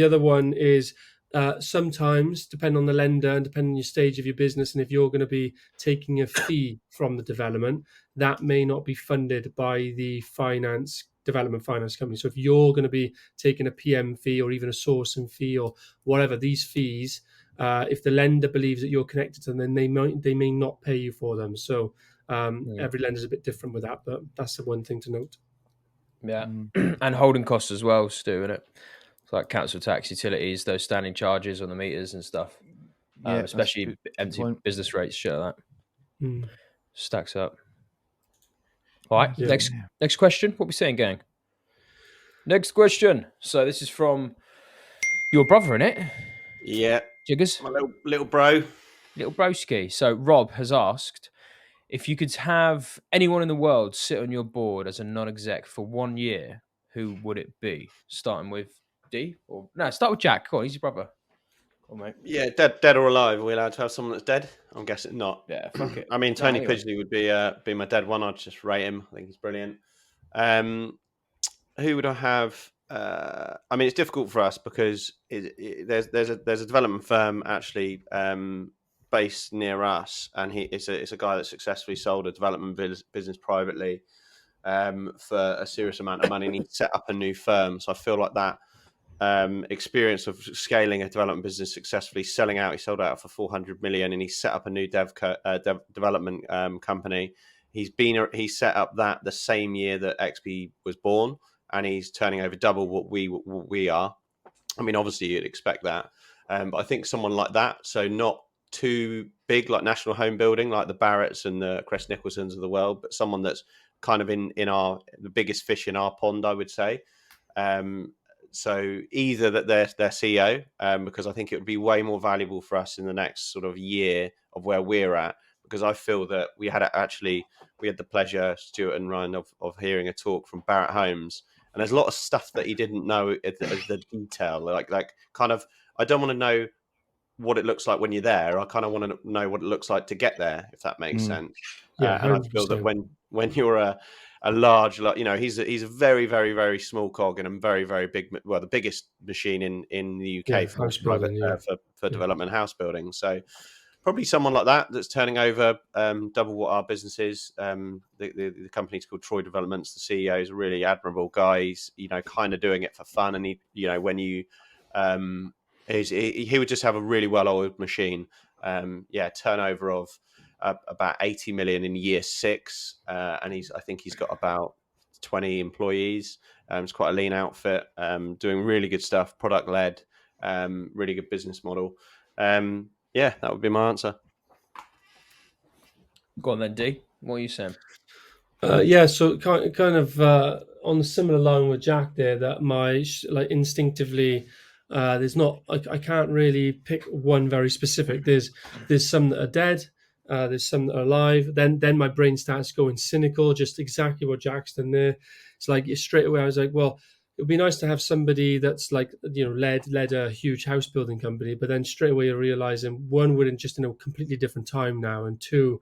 Speaker 2: other one is sometimes, depending on the lender and depending on your stage of your business, and if you're going to be taking a fee from the development, that may not be funded by the development finance company. So if you're going to be taking a PM fee or even a sourcing fee or whatever, these fees, if the lender believes that you're connected to them, then they may not pay you for them. So every lender's a bit different with that, but that's the one thing to note.
Speaker 3: Yeah, and holding costs as well, Stu, isn't it? It's like council tax, utilities, those standing charges on the meters and stuff.
Speaker 1: Yeah,
Speaker 3: especially empty business rates, shit like that. Stacks up. All right, next question. What are we saying, gang? Next question. So this is from your brother, innit?
Speaker 4: Yeah,
Speaker 3: Jiggens,
Speaker 4: my little bro,
Speaker 3: little broski. So Rob has asked, if you could have anyone in the world sit on your board as a non-exec for 1 year, who would it be? Starting with D? Start with Jack. Go on, he's your brother. Go on, mate.
Speaker 4: Yeah, dead or alive. Are we allowed to have someone that's dead? I'm guessing not.
Speaker 3: Yeah, fuck it.
Speaker 4: I mean, Tony Pidgley would be my dead one. I'd just rate him. I think he's brilliant. Who would I have? I mean, it's difficult for us because there's a development firm actually based near us, and it's a guy that successfully sold a development business privately for a serious amount of money, and he set up a new firm. So I feel like that experience of scaling a development business successfully, selling out, he sold out for 400 million, and he set up a new development company. He set up that the same year that XP was born, and he's turning over double what we are. I mean, obviously you'd expect that, but I think someone like that, so not too big like National Home Building, like the Barretts and the Crest Nicholsons of the world, but someone that's kind of the biggest fish in our pond, I would say. So either that they're CEO, because I think it would be way more valuable for us in the next sort of year of where we're at, because I feel that we had the pleasure, Stuart and Ryan, of hearing a talk from Barrett Homes, and there's a lot of stuff that he didn't know as the detail, like kind of, I don't want to know what it looks like when you're there. I kind of want to know what it looks like to get there, if that makes sense.
Speaker 2: Yeah,
Speaker 4: and I feel that when you're a large, he's a very, very, very small cog in a very, very big, well, the biggest machine in the UK for development house building. So probably someone like that that's turning over double what our business is. The company's called Troy Developments. The CEO is a really admirable guy. He's kind of doing it for fun, and he would just have a really well-oiled machine. Turnover of about 80 million in year 6, and I think he's got about 20 employees. It's quite a lean outfit, doing really good stuff, product led, really good business model. That would be my answer.
Speaker 3: Go on then, D. What are you saying?
Speaker 2: So kind of on a similar line with Jack there, that my instinctively, there's not, I can't really pick one very specific. There's some that are dead, there's some that are alive. Then my brain starts going cynical, just exactly what Jack's done there. It's like straight away I was like, well, it would be nice to have somebody that's like, led a huge house building company, but then straight away you're realizing, one, we're in just in a completely different time now, and two,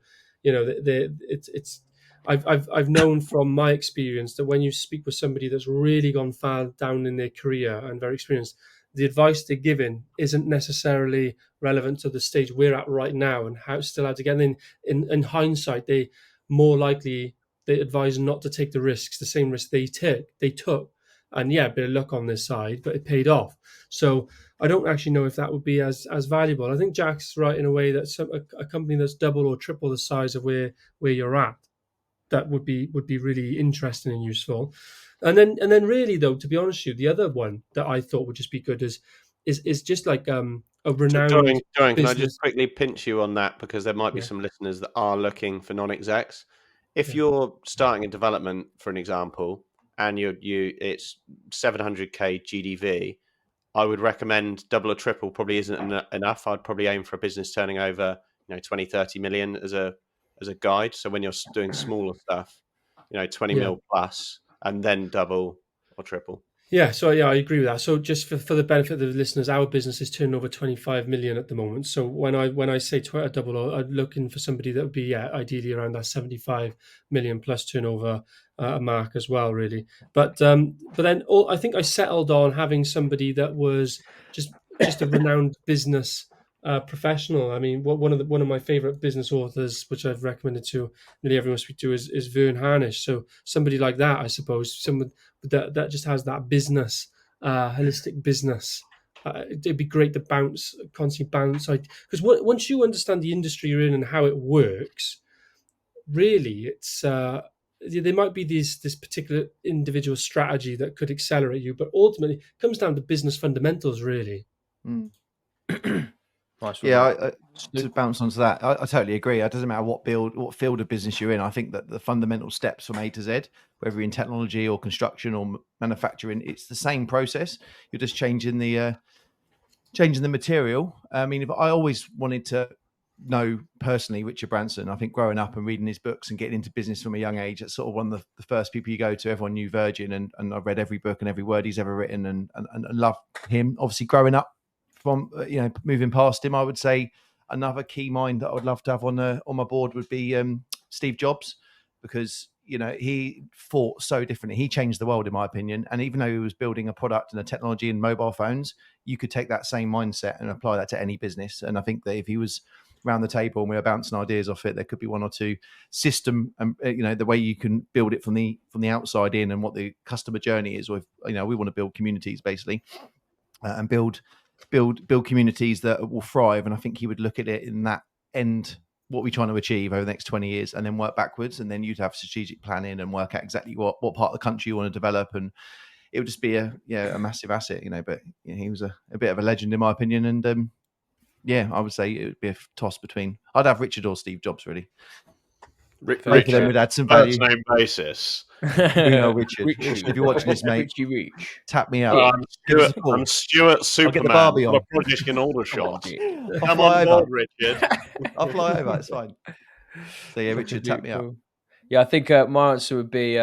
Speaker 2: I've known from my experience that when you speak with somebody that's really gone far down in their career and very experienced, the advice they're giving isn't necessarily relevant to the stage we're at right now and how to get in hindsight. They more likely, they advise not to take the risks, the same risk they took. And a bit of luck on this side, but it paid off. So I don't actually know if that would be as valuable. I think Jack's right in a way that a company that's double or triple the size of where you're at that would be really interesting and useful. And then really though, to be honest with you, the other one that I thought would just be good is just like a renowned
Speaker 4: Dorian, can I
Speaker 2: business.
Speaker 4: just quickly pinch you on that, because there might be
Speaker 2: Yeah.
Speaker 4: some listeners that are looking for non-execs. If
Speaker 2: Yeah.
Speaker 4: you're starting a development, for an example, and it's 700k GDV, I would recommend double or triple probably isn't enough. I'd probably aim for a business turning over 20, 30 million as a guide. So when you're doing smaller stuff, 20
Speaker 2: Yeah.
Speaker 4: mil plus, and then double or triple.
Speaker 2: Yeah, so yeah, I agree with that. So just for the benefit of the listeners, our business is turning over 25 million at the moment. So when I say a double, I'm looking for somebody that would be ideally around that 75 million plus turnover mark as well, really. But then I think I settled on having somebody that was just a renowned business professional. I mean, one of my favorite business authors, which I've recommended to nearly everyone I speak to, is Vern Harnish. So somebody like that, I suppose, someone that just has that business, holistic business. It'd be great to constantly bounce. Because once you understand the industry you're in and how it works, really, it's there might be this particular individual strategy that could accelerate you, but ultimately, it comes down to business fundamentals, really.
Speaker 1: Mm.
Speaker 3: Nice one,
Speaker 1: Yeah,
Speaker 3: mate.
Speaker 1: to bounce onto that, I totally agree. It doesn't matter what field of business you're in. I think that the fundamental steps from A to Z, whether you're in technology or construction or manufacturing, it's the same process. You're just changing the material. I mean, if I always wanted to know personally Richard Branson, I think growing up and reading his books and getting into business from a young age, it's sort of one of the first people you go to. Everyone knew Virgin, and I've read every book and every word he's ever written, and love him. Obviously, growing up from moving past him, I would say another key mind that I would love to have on my board would be Steve Jobs, because he thought so differently. He changed the world, in my opinion. And even though he was building a product and a technology and mobile phones, you could take that same mindset and apply that to any business. And I think that if he was around the table and we were bouncing ideas off it, there could be one or two system and the way you can build it from the outside in, and what the customer journey is. Or if, we want to build communities basically, and build communities that will thrive. And I think he would look at it in that end, what we're trying to achieve over the next 20 years, and then work backwards. And then you'd have strategic planning and work out exactly what part of the country you want to develop. And it would just be a massive asset, but he was a bit of a legend, in my opinion. And I would say it would be a toss between, I'd have Richard or Steve Jobs, really. Both of them would add some value.
Speaker 4: First name basis.
Speaker 1: Richard. If you're watching this, mate, tap me out.
Speaker 4: I'm Stuart Superman.
Speaker 1: I'll get the Barbie on.
Speaker 4: Project in Aldershot.
Speaker 1: Come on board, Richard. I'll fly over. It's fine. So yeah, Richard, tap me out.
Speaker 3: Yeah, I think my answer would be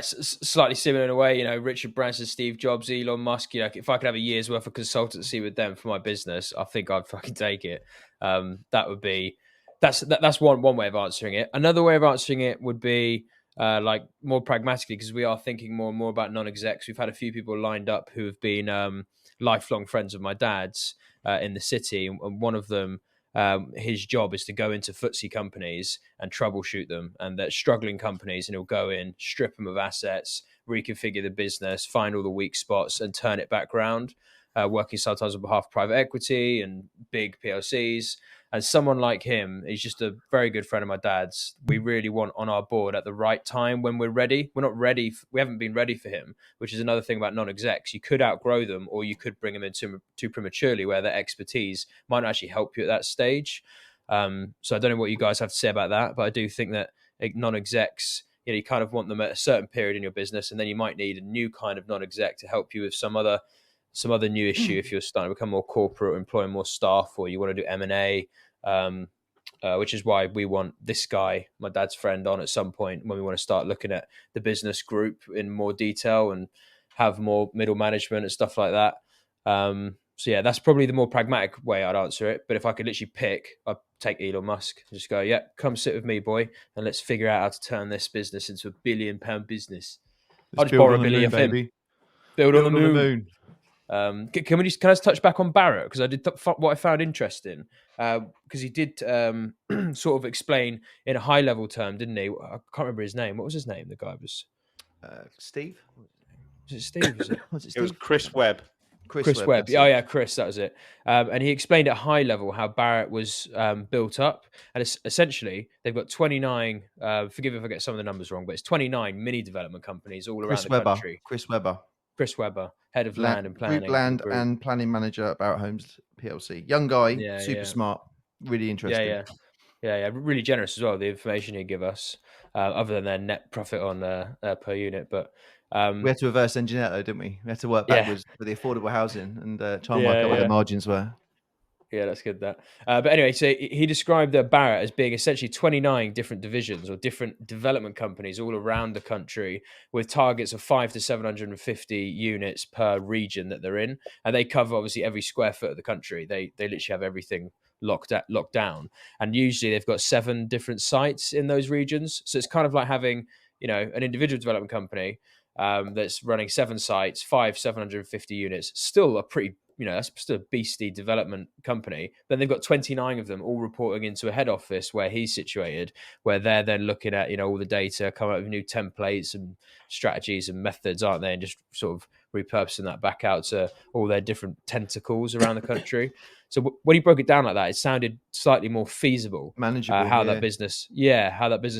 Speaker 3: slightly similar in a way. Richard Branson, Steve Jobs, Elon Musk. If I could have a year's worth of consultancy with them for my business, I think I'd fucking take it. That would be that's one way of answering it. Another way of answering it would be more pragmatically, because we are thinking more and more about non-execs. We've had a few people lined up who have been lifelong friends of my dad's in the city, and one of them, his job is to go into FTSE companies and troubleshoot them, and they're struggling companies, and he'll go in, strip them of assets, reconfigure the business, find all the weak spots, and turn it back around, working sometimes on behalf of private equity and big PLCs. And someone like him is just a very good friend of my dad's. We really want on our board at the right time when we're ready. We're not ready. We haven't been ready for him, which is another thing about non-execs. You could outgrow them, or you could bring them in too prematurely, where their expertise might not actually help you at that stage. So I don't know what you guys have to say about that, but I do think that non-execs, you kind of want them at a certain period in your business, and then you might need a new kind of non-exec to help you with some other new issue if you're starting to become more corporate or employing more staff, or you want to do M&A, which is why we want this guy, my dad's friend, on at some point when we want to start looking at the business group in more detail and have more middle management and stuff like that. So yeah, that's probably the more pragmatic way I'd answer it. But if I could literally pick, I'd take Elon Musk and just go, yeah, come sit with me, boy, and let's figure out how to turn this business into £1 billion business. I'll just borrow $1 billion off him. Build on the moon. Can I just touch back on Barrett, because I did what I found interesting, because he did sort of explain in a high level term, didn't he? I can't remember his name. What was his name? The guy was
Speaker 1: Steve.
Speaker 3: Was it Steve? Was it?
Speaker 4: It was Chris Webb.
Speaker 3: Chris Webb.
Speaker 1: that's
Speaker 3: Oh
Speaker 1: it.
Speaker 3: yeah, Chris, that was it. And he explained at high level how Barratt was built up, and essentially they've got 29. Forgive if I get some of the numbers wrong, but it's 29 mini development companies all around the country.
Speaker 1: Chris Webber,
Speaker 3: Chris Webber, head of land and planning,
Speaker 1: Group Land
Speaker 3: group.
Speaker 1: and Planning Manager at Barratt Homes PLC. Young guy,
Speaker 3: Yeah,
Speaker 1: super
Speaker 3: yeah.
Speaker 1: smart, really interesting.
Speaker 3: Yeah, really generous as well. The information he'd give us, other than their net profit on per unit, but.
Speaker 1: We had to reverse engineer it though, didn't we? We had to work backwards for the affordable housing and try and work out what the margins were.
Speaker 3: Yeah, that's good. But anyway, so he described Barratt as being essentially 29 different divisions or different development companies all around the country with targets of 500 to 750 units per region that they're in, and they cover obviously every square foot of the country. They literally have everything locked down, and usually they've got 7 different sites in those regions. So it's kind of like having an individual development company. That's running 7 sites, 750 units, still a pretty, that's still a beastly development company. Then they've got 29 of them all reporting into a head office where he's situated, where they're then looking at, all the data, come up with new templates and strategies and methods, aren't they? And just sort of repurposing that back out to all their different tentacles around the country. So when he broke it down like that, it sounded slightly more feasible,
Speaker 1: manageable.
Speaker 3: How that business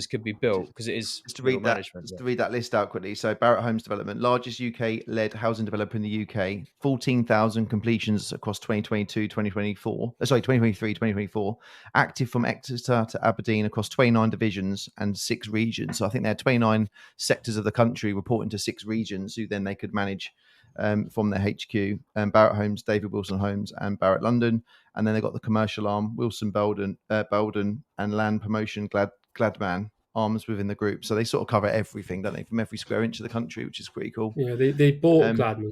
Speaker 3: could be built, because it is
Speaker 1: just to read to read that list out quickly. So Barratt Homes Development, largest UK-led housing developer in the UK, 14,000 completions across 2023, 2024, active from Exeter to Aberdeen across 29 divisions and 6 regions. So I think they had 29 sectors of the country reporting to 6 regions who then they could manage. From their HQ, Barratt Homes, David Wilson Homes, and Barratt London, and then they got the commercial arm, Wilson Belden, and land promotion, Gladman arms within the group. So they sort of cover everything, don't they, from every square inch of the country, which is pretty cool.
Speaker 2: Yeah, they bought Gladman,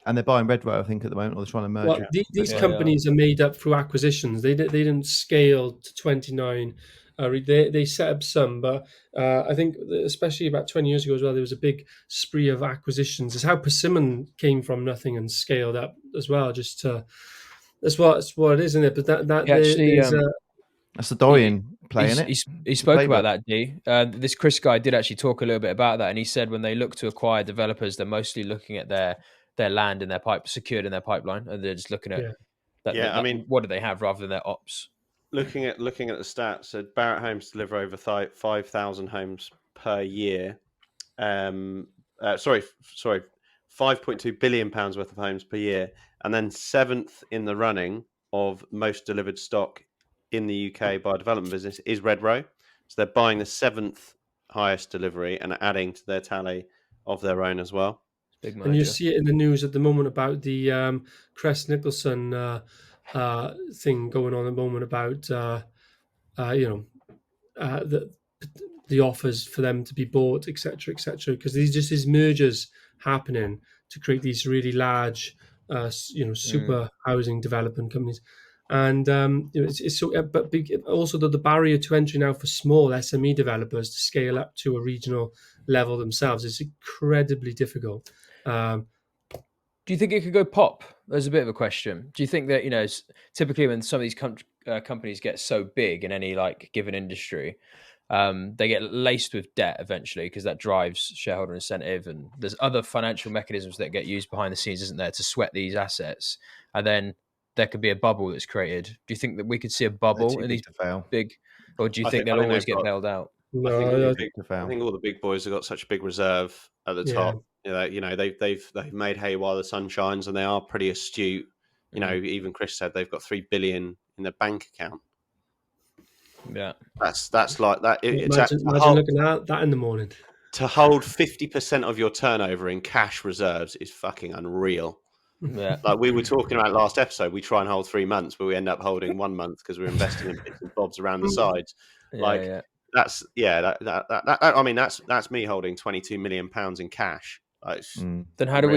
Speaker 1: and they're buying Redrow, I think, at the moment, or they're trying to merge.
Speaker 2: Well, these companies are made up through acquisitions. They didn't scale to 29. They set up some, but I think especially about 20 years ago as well, there was a big spree of acquisitions. It's how Persimmon came from nothing and scaled up as well. That's what it is, isn't it? But
Speaker 1: that's the Dorian play, isn't it?
Speaker 3: He spoke about that, D. This Chris guy did actually talk a little bit about that, and he said when they look to acquire developers, they're mostly looking at their land and their secured in their pipeline, and they're just looking at what do they have rather than their ops.
Speaker 4: Looking at the stats, so Barratt Homes deliver over 5,000 homes per year. 5.2 billion pounds worth of homes per year, and then 7th in the running of most delivered stock in the UK by a development business is Redrow. So they're buying the 7th highest delivery and adding to their tally of their own as well.
Speaker 2: And you see it in the news at the moment about the Crest Nicholson thing going on at the moment about the offers for them to be bought, etc., because there's just these mergers happening to create these really large, super housing development companies, and it's so. But also the barrier to entry now for small SME developers to scale up to a regional level themselves is incredibly difficult.
Speaker 3: Do you think it could go pop? There's a bit of a question. Do you think that, typically when some of these companies get so big in any given industry, they get laced with debt eventually because that drives shareholder incentive, and there's other financial mechanisms that get used behind the scenes, isn't there, to sweat these assets, and then there could be a bubble that's created. Do you think that we could see a bubble in these big, or do you think they'll always get bailed out?
Speaker 4: I think all the big boys have got such a big reserve at the top. They've made hay while the sun shines, and they are pretty astute. Even Chris said they've got 3 billion in their bank account.
Speaker 3: Yeah,
Speaker 4: that's like that.
Speaker 2: Imagine looking at that in the morning.
Speaker 4: To hold 50% of your turnover in cash reserves is fucking unreal.
Speaker 3: Yeah,
Speaker 4: like we were talking about last episode, we try and hold 3 months, but we end up holding 1 month because we're investing in bits and bobs around the sides. That's me holding 22 million pounds in cash.
Speaker 3: Then how do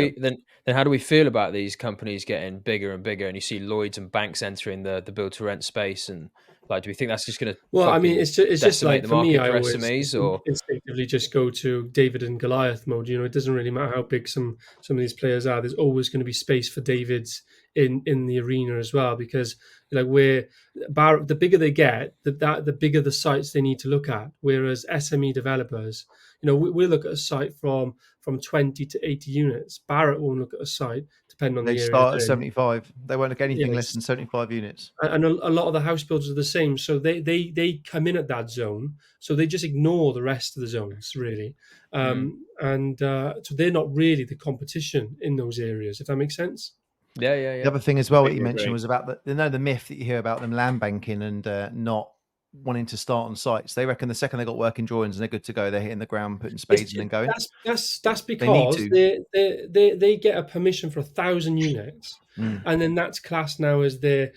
Speaker 3: we feel about these companies getting bigger and bigger, and you see Lloyds and banks entering the build to rent space, and do we think that's just going to?
Speaker 2: Well, I mean, it's just like for me, I always
Speaker 3: SMEs, or
Speaker 2: instinctively just go to David and Goliath mode. It doesn't really matter how big some of these players are. There's always going to be space for Davids in the arena as well, because the bigger they get, the bigger the sites they need to look at. Whereas SME developers, we look at a site from 20 to 80 units. Barratt won't look at a site to depending on
Speaker 1: They
Speaker 2: the area.
Speaker 1: start at
Speaker 2: they're in.
Speaker 1: 75. They won't look anything less
Speaker 2: Yes.
Speaker 1: than 75 units.
Speaker 2: And a lot of the house builders are the same. So they come in at that zone. So they just ignore the rest of the zones, really. So they're not really the competition in those areas, if that makes sense.
Speaker 3: Yeah.
Speaker 1: The other thing as well, what you
Speaker 4: Completely
Speaker 1: mentioned
Speaker 4: agree.
Speaker 1: was about the myth that you hear about them land banking and not wanting to start on sites. They reckon the second they got working drawings and they're good to go, they're hitting the ground, putting spades and then going.
Speaker 2: That's because they get a permission for 1,000 units, and then that's classed now as they've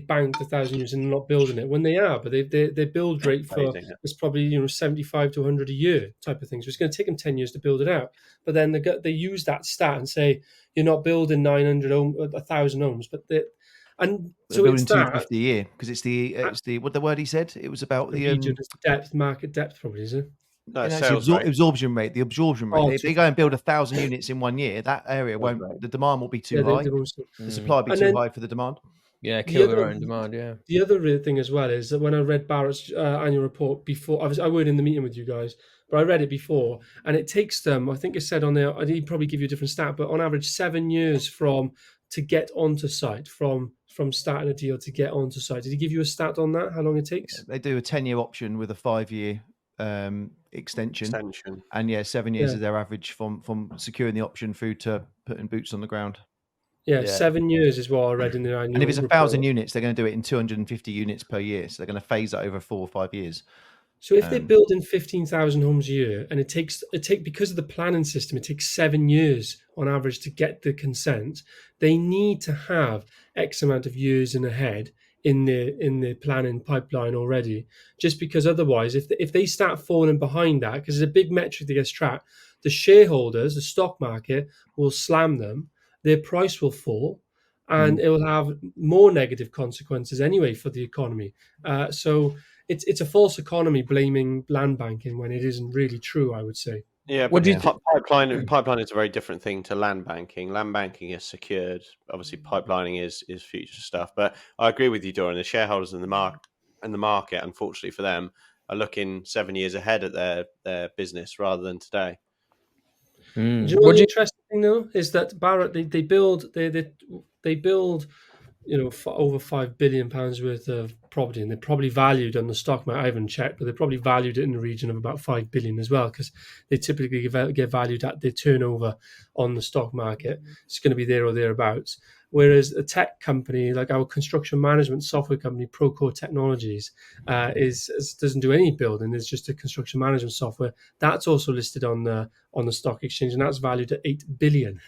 Speaker 2: banked 1,000 units and not building it when they are. But their build rate for is probably 75 to 100 a year type of thing. So it's going to take them 10 years to build it out. But then they use that stat and say you're not building 1,000 homes, but and
Speaker 1: so
Speaker 2: so
Speaker 1: building
Speaker 2: it's that
Speaker 1: 250 a year because it's the what the word he said. It was about the
Speaker 2: market depth, probably, is it?
Speaker 4: No,
Speaker 1: it's
Speaker 4: sales
Speaker 1: the
Speaker 4: rate.
Speaker 1: absorption rate. The absorption rate.
Speaker 2: Oh,
Speaker 1: If they go and build 1,000 units in 1 year, that area won't. The demand will be too high. The supply will be too high for the demand.
Speaker 3: Yeah, kill their own demand. Yeah.
Speaker 2: The other thing as well is that when I read Barrett's annual report before, I weren't in the meeting with you guys, but I read it before, and it takes them. I think it said on there. I did probably give you a different stat, but on average 7 years to get onto site from starting a deal to get onto site. Did he give you a stat on that? How long it takes?
Speaker 1: They do a 10-year option with a 5-year extension. And 7 years is their average from securing the option through to putting boots on the ground.
Speaker 2: Yeah, 7 years is what I read in the annual.
Speaker 1: And if it's 1,000 units, they're going to do it in 250 units per year. So they're going to phase that over 4 or 5 years.
Speaker 2: So if they're building 15,000 homes a year, and it takes because of the planning system, it takes 7 years on average to get the consent. They need to have X amount of years in ahead in the planning pipeline already. Just because otherwise, if they start falling behind that, because it's a big metric that gets tracked, the shareholders, the stock market will slam them. Their price will fall, and it will have more negative consequences anyway for the economy. So it's a false economy blaming land banking when it isn't really true, I would say.
Speaker 4: Yeah, but pipeline is a very different thing to land banking. Land banking is secured. Obviously, pipelining is future stuff. But I agree with you, Dorian. The shareholders in the market, unfortunately for them, are looking 7 years ahead at their business rather than today.
Speaker 2: Do you know what's interesting thing though is that Barrett they build for over £5 billion worth of property, and they're probably valued on the stock market. I haven't checked, but they're probably valued it in the region of about 5 billion as well, because they typically get valued at their turnover on the stock market. It's going to be there or thereabouts. Whereas a tech company like our construction management software company, Procore Technologies, doesn't do any building. It's just a construction management software that's also listed on the stock exchange, and that's valued at 8 billion.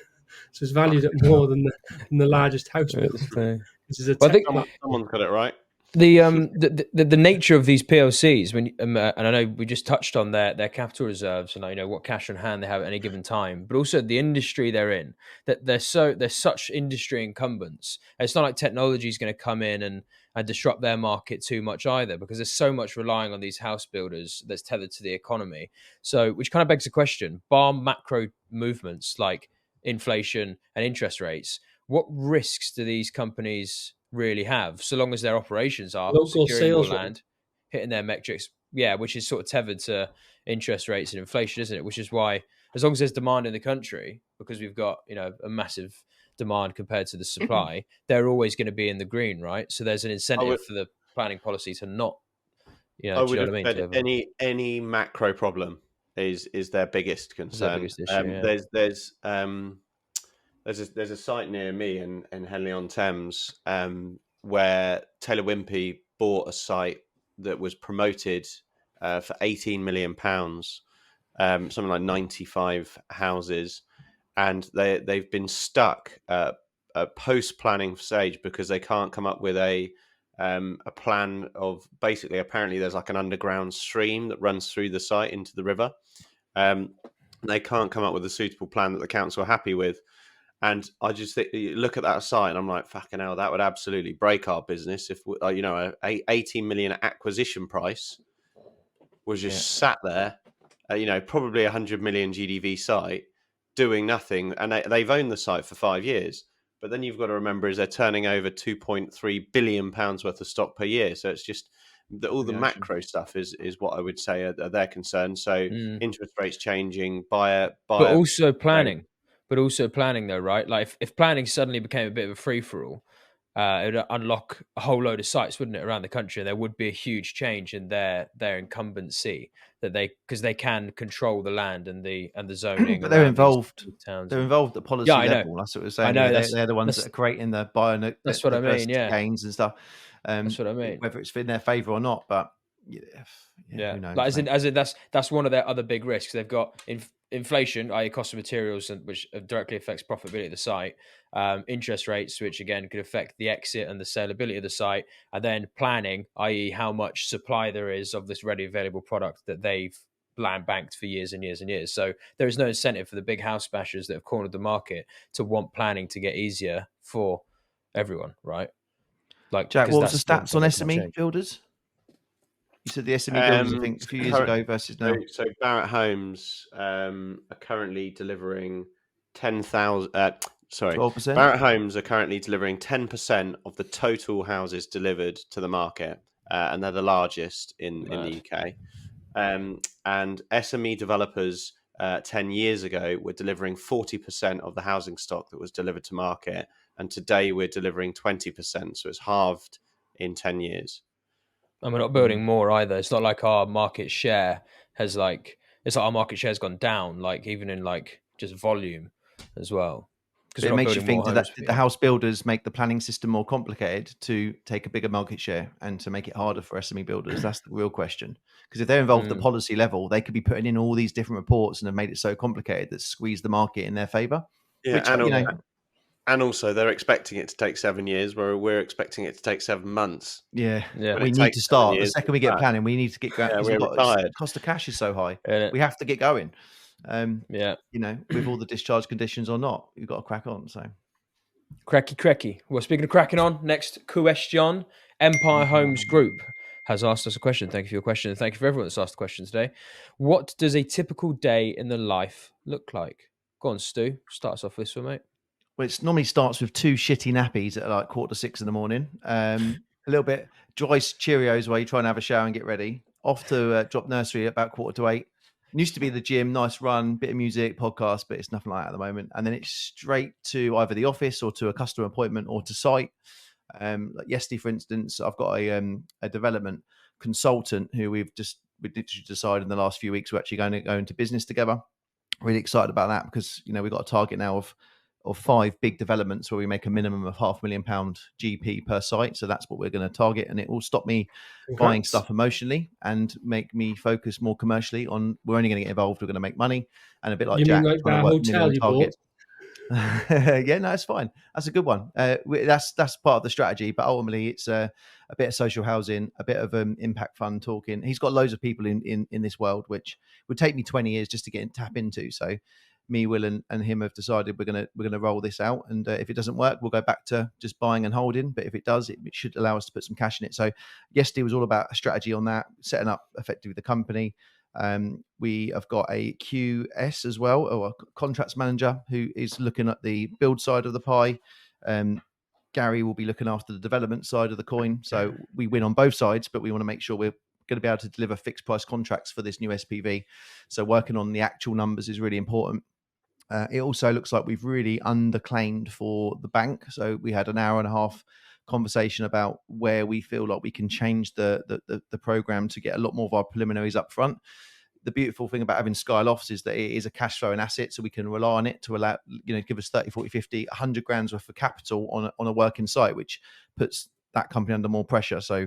Speaker 2: So it's valued at more than the largest house builder. This is
Speaker 4: I think someone's got it right.
Speaker 3: The nature of these PLCs, and I know we just touched on their capital reserves and what cash on hand they have at any given time, but also the industry they're in. That they're such industry incumbents. It's not like technology is going to come in and disrupt their market too much either, because there's so much relying on these house builders that's tethered to the economy. So, which kind of begs the question: bar macro movements like inflation and interest rates, what risks do these companies really have, so long as their operations are
Speaker 2: local
Speaker 3: securing more
Speaker 2: sales
Speaker 3: land, hitting their metrics, which is sort of tethered to interest rates and inflation, isn't it? Which is why, as long as there's demand in the country, because we've got a massive demand compared to the supply, they're always going to be in the green, right? So there's an incentive for the planning policy to not,
Speaker 4: I would have said any macro problem is their biggest concern.
Speaker 3: Their biggest issue,
Speaker 4: There's a site near me in Henley-on-Thames where Taylor Wimpey bought a site that was promoted for £18 million, something like 95 houses, and they've been stuck at post-planning stage because they can't come up with a plan of basically. Apparently, there's like an underground stream that runs through the site into the river. They can't come up with a suitable plan that the council are happy with. And I just think, look at that site, and I'm like, fucking hell, that would absolutely break our business if, a 18 million acquisition price was just sat there, probably 100 million GDV site doing nothing. And they've owned the site for 5 years. But then you've got to remember is they're turning over 2.3 billion pounds worth of stock per year. So it's just all the macro stuff is what I would say are their concerns. So interest rates changing, buyer,
Speaker 3: but also planning. but also planning though, right? Like if planning suddenly became a bit of a free for all, it would unlock a whole load of sites, wouldn't it, around the country? And there would be a huge change in their incumbency that because they can control the land and the zoning
Speaker 1: But they're
Speaker 3: around these
Speaker 1: involved.
Speaker 3: towns.
Speaker 1: They're involved at policy
Speaker 3: Yeah, I know.
Speaker 1: level. That's what we're
Speaker 3: I
Speaker 1: saying.
Speaker 3: know,
Speaker 1: They're the ones that are creating the
Speaker 3: that's what I mean, yeah.
Speaker 1: gains and stuff.
Speaker 3: That's what I mean.
Speaker 1: Whether it's in their favour or not, but
Speaker 3: yeah,
Speaker 1: who knows?
Speaker 3: Like, as in that's one of their other big risks. They've got inflation, i.e., cost of materials, which directly affects profitability of the site. Interest rates, which again could affect the exit and the saleability of the site, and then planning, i.e., how much supply there is of this ready available product that they've land banked for years and years and years. So there is no incentive for the big house bashers that have cornered the market to want planning to get easier for everyone, right? Like,
Speaker 1: Jack, what was the
Speaker 3: that's one
Speaker 1: stats
Speaker 3: thing
Speaker 1: on
Speaker 3: that can't
Speaker 1: SME
Speaker 3: change.
Speaker 1: builders? You said the SME builders, I think, a few years ago versus now.
Speaker 4: So Barratt Homes are currently delivering 10,000. Sorry,
Speaker 1: 12%.
Speaker 4: Barratt Homes are currently delivering 10% of the total houses delivered to the market, and they're the largest in the UK. And SME developers 10 years ago were delivering 40% of the housing stock that was delivered to market, and today we're delivering 20%. So it's halved in 10 years.
Speaker 3: And we're not building more either. It's not like our market share has it's like our market share has gone down, like even in like just volume as well. Because
Speaker 1: it makes you think that the house builders make the planning system more complicated to take a bigger market share and to make it harder for SME builders. That's the real question. Because if they're involved at the policy level, they could be putting in all these different reports and have made it so complicated that squeeze the market in their favour.
Speaker 4: Yeah, which, and also they're expecting it to take 7 years, where we're expecting it to take 7 months.
Speaker 1: Yeah. We need to start. The second we get planning, we need to get going. The cost of cash is so high. We have to get going. With all the discharge conditions or not, you've got to crack on. So,
Speaker 3: cracky. Well, speaking of cracking on, next question. Empire Homes Group has asked us a question. Thank you for your question, and thank you for everyone that's asked the question today. What does a typical day in the life look like? Go on, Stu. Start us off this one, mate.
Speaker 1: Well, it normally starts with 2 shitty nappies at like 5:45 in the morning. A little bit dry Cheerios while you try and have a shower and get ready. Off to drop nursery at about 7:45. It used to be the gym, nice run, bit of music, podcast, but it's nothing like that at the moment. And then it's straight to either the office or to a customer appointment or to site. Like yesterday, for instance, I've got a development consultant who we literally decided in the last few weeks we're actually going to go into business together. Really excited about that because we've got a target now of 5 big developments where we make a minimum of £500,000 GP per site. So that's what we're going to target. And it will stop me buying stuff emotionally and make me focus more commercially on we're only going to get involved. We're going to make money. And a bit like
Speaker 2: you
Speaker 1: Jack.
Speaker 2: Mean like that hotel you bought?
Speaker 1: Yeah, no, it's fine. That's a good one. That's part of the strategy. But ultimately, it's a bit of social housing, a bit of impact fund talking. He's got loads of people in this world, which would take me 20 years just to tap into. So me, Will, and him have decided we're gonna roll this out, and if it doesn't work, we'll go back to just buying and holding. But if it does, it should allow us to put some cash in it. So yesterday was all about a strategy on that, setting up effectively the company. We have got a QS as well, or a contracts manager who is looking at the build side of the pie. Gary will be looking after the development side of the coin. So we win on both sides, but we want to make sure we're going to be able to deliver fixed price contracts for this new SPV. So working on the actual numbers is really important. It also looks like we've really underclaimed for the bank. So we had an hour and a half conversation about where we feel like we can change the program to get a lot more of our preliminaries up front. The beautiful thing about having Sky Lofts is that it is a cash flowing asset, so we can rely on it to allow, give us 30, 40, 50, 100 grand's worth of capital on a working site, which puts that company under more pressure. So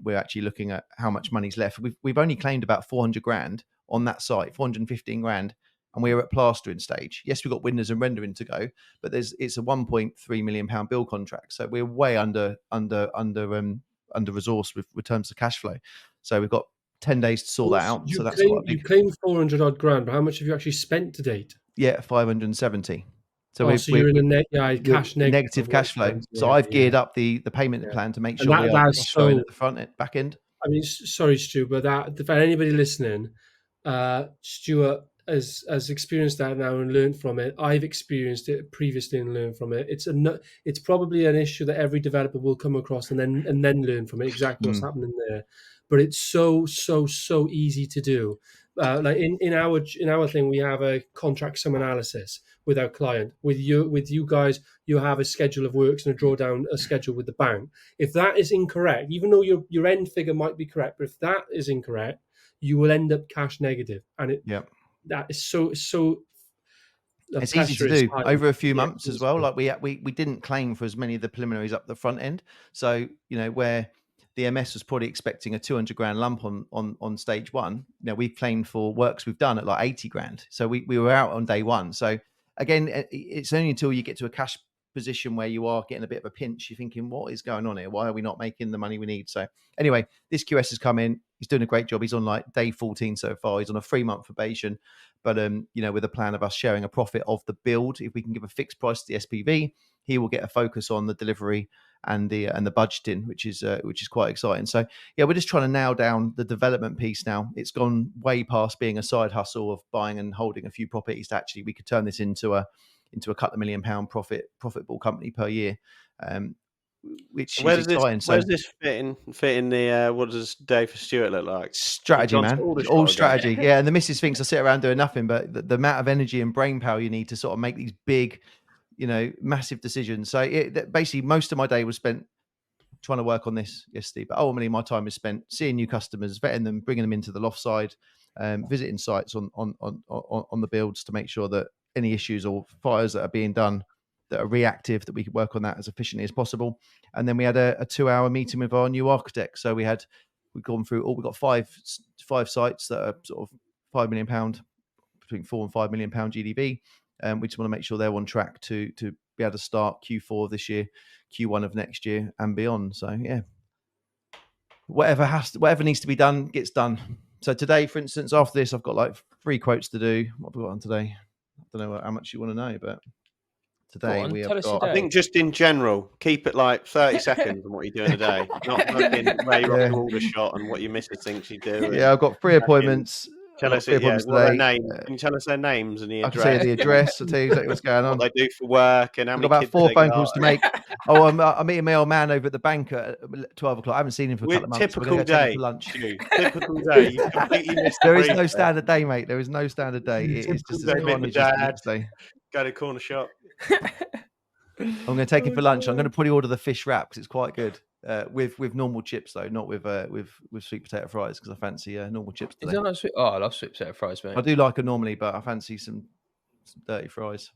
Speaker 1: we're actually looking at how much money's left. We've only claimed about 400 grand on that site, 415 grand. And we're at plastering stage. Yes, we've got windows and rendering to go, but it's a £1.3 million build contract. So we're way under resourced with terms of cash flow. So we've got 10 days to sort that out. So that's quite big.
Speaker 2: You claimed 400 odd grand, but how much have you actually spent to date?
Speaker 1: Yeah, 570.
Speaker 2: So you're in a cash
Speaker 1: negative cash flow. So I've geared up the payment plan to make sure we are cash flowing at the front end, back end.
Speaker 2: I mean, sorry, Stu, but for anybody listening, Stuart has experienced that now and learned from it. I've experienced it previously and learned from it. It's probably an issue that every developer will come across and then learn from it exactly what's happening there. But it's so easy to do. like in our thing, we have a contract sum analysis with our client. With you guys, you have a schedule of works and a drawdown a schedule with the bank. If that is incorrect, even though your end figure might be correct, but if that is incorrect, you will end up cash negative, and that is so.
Speaker 1: It's easy to do over a few months as well.
Speaker 2: Like
Speaker 1: Like we didn't claim for as many of the preliminaries up the front end. So, where the MS was probably expecting a 200 grand lump on stage one, we've claimed for works we've done at like 80 grand. So we were out on day one. So again, it's only until you get to a cash position where you are getting a bit of a pinch, you're thinking, what is going on here? Why are we not making the money we need? So anyway, this QS has come in. He's doing a great job. He's on like day 14 so far. He's on a 3-month probation. But with a plan of us sharing a profit of the build, if we can give a fixed price to the SPV, he will get a focus on the delivery and the budgeting, which is quite exciting. So yeah, we're just trying to nail down the development piece now. It's gone way past being a side hustle of buying and holding a few properties. To actually, we could turn this into a couple of £1 million profitable company per year. Which is exciting.
Speaker 4: Where does this fit in the what does day for Stuart look like?
Speaker 1: Strategy, man. All strategy. Yeah, and the missus thinks I sit around doing nothing, but the amount of energy and brain power you need to sort of make these big, massive decisions. So basically most of my day was spent trying to work on this yesterday, but ultimately my time is spent seeing new customers, vetting them, bringing them into the loft side, visiting sites on the builds to make sure that any issues or fires that are being done that are reactive, that we could work on that as efficiently as possible. And then we had a 2-hour meeting with our new architect. So we've gone through we've got five sites that are sort of £5 million, between £4 and £5 million GDV. We just want to make sure they're on track to be able to start Q4 of this year, Q1 of next year and beyond. So yeah, whatever needs to be done gets done. So today, for instance, after this, I've got like 3 quotes to do. What have we got on today? I don't know how much you want to know, but today we have got.
Speaker 4: I think just in general, keep it like 30 seconds on what you're doing a day, not fucking where you're off to Aldershot and what your missus thinks you do.
Speaker 1: Yeah, I've got 3 appointments.
Speaker 4: Tell us what their names. Can you tell us their names and the address?
Speaker 1: I can tell you the address. I'll tell you exactly what's going on.
Speaker 4: What they do for work and how many
Speaker 1: kids. I've got about 4 phone calls to make. I'm meeting my old man over at the bank at 12 o'clock. I haven't seen him for a couple of months.
Speaker 4: Typical day. For lunch. Typical day. You completely missed
Speaker 1: there is no standard day, mate. There is no standard day. It's just as carnage as the next day.
Speaker 4: Go to the corner shop.
Speaker 1: I'm going to take him for lunch. I'm going to probably order the fish wrap because it's quite good. With normal chips though, not with sweet potato fries because I fancy normal chips today.
Speaker 3: Is that not sweet? Oh, I love sweet potato fries, mate.
Speaker 1: I do like it normally, but I fancy some dirty fries.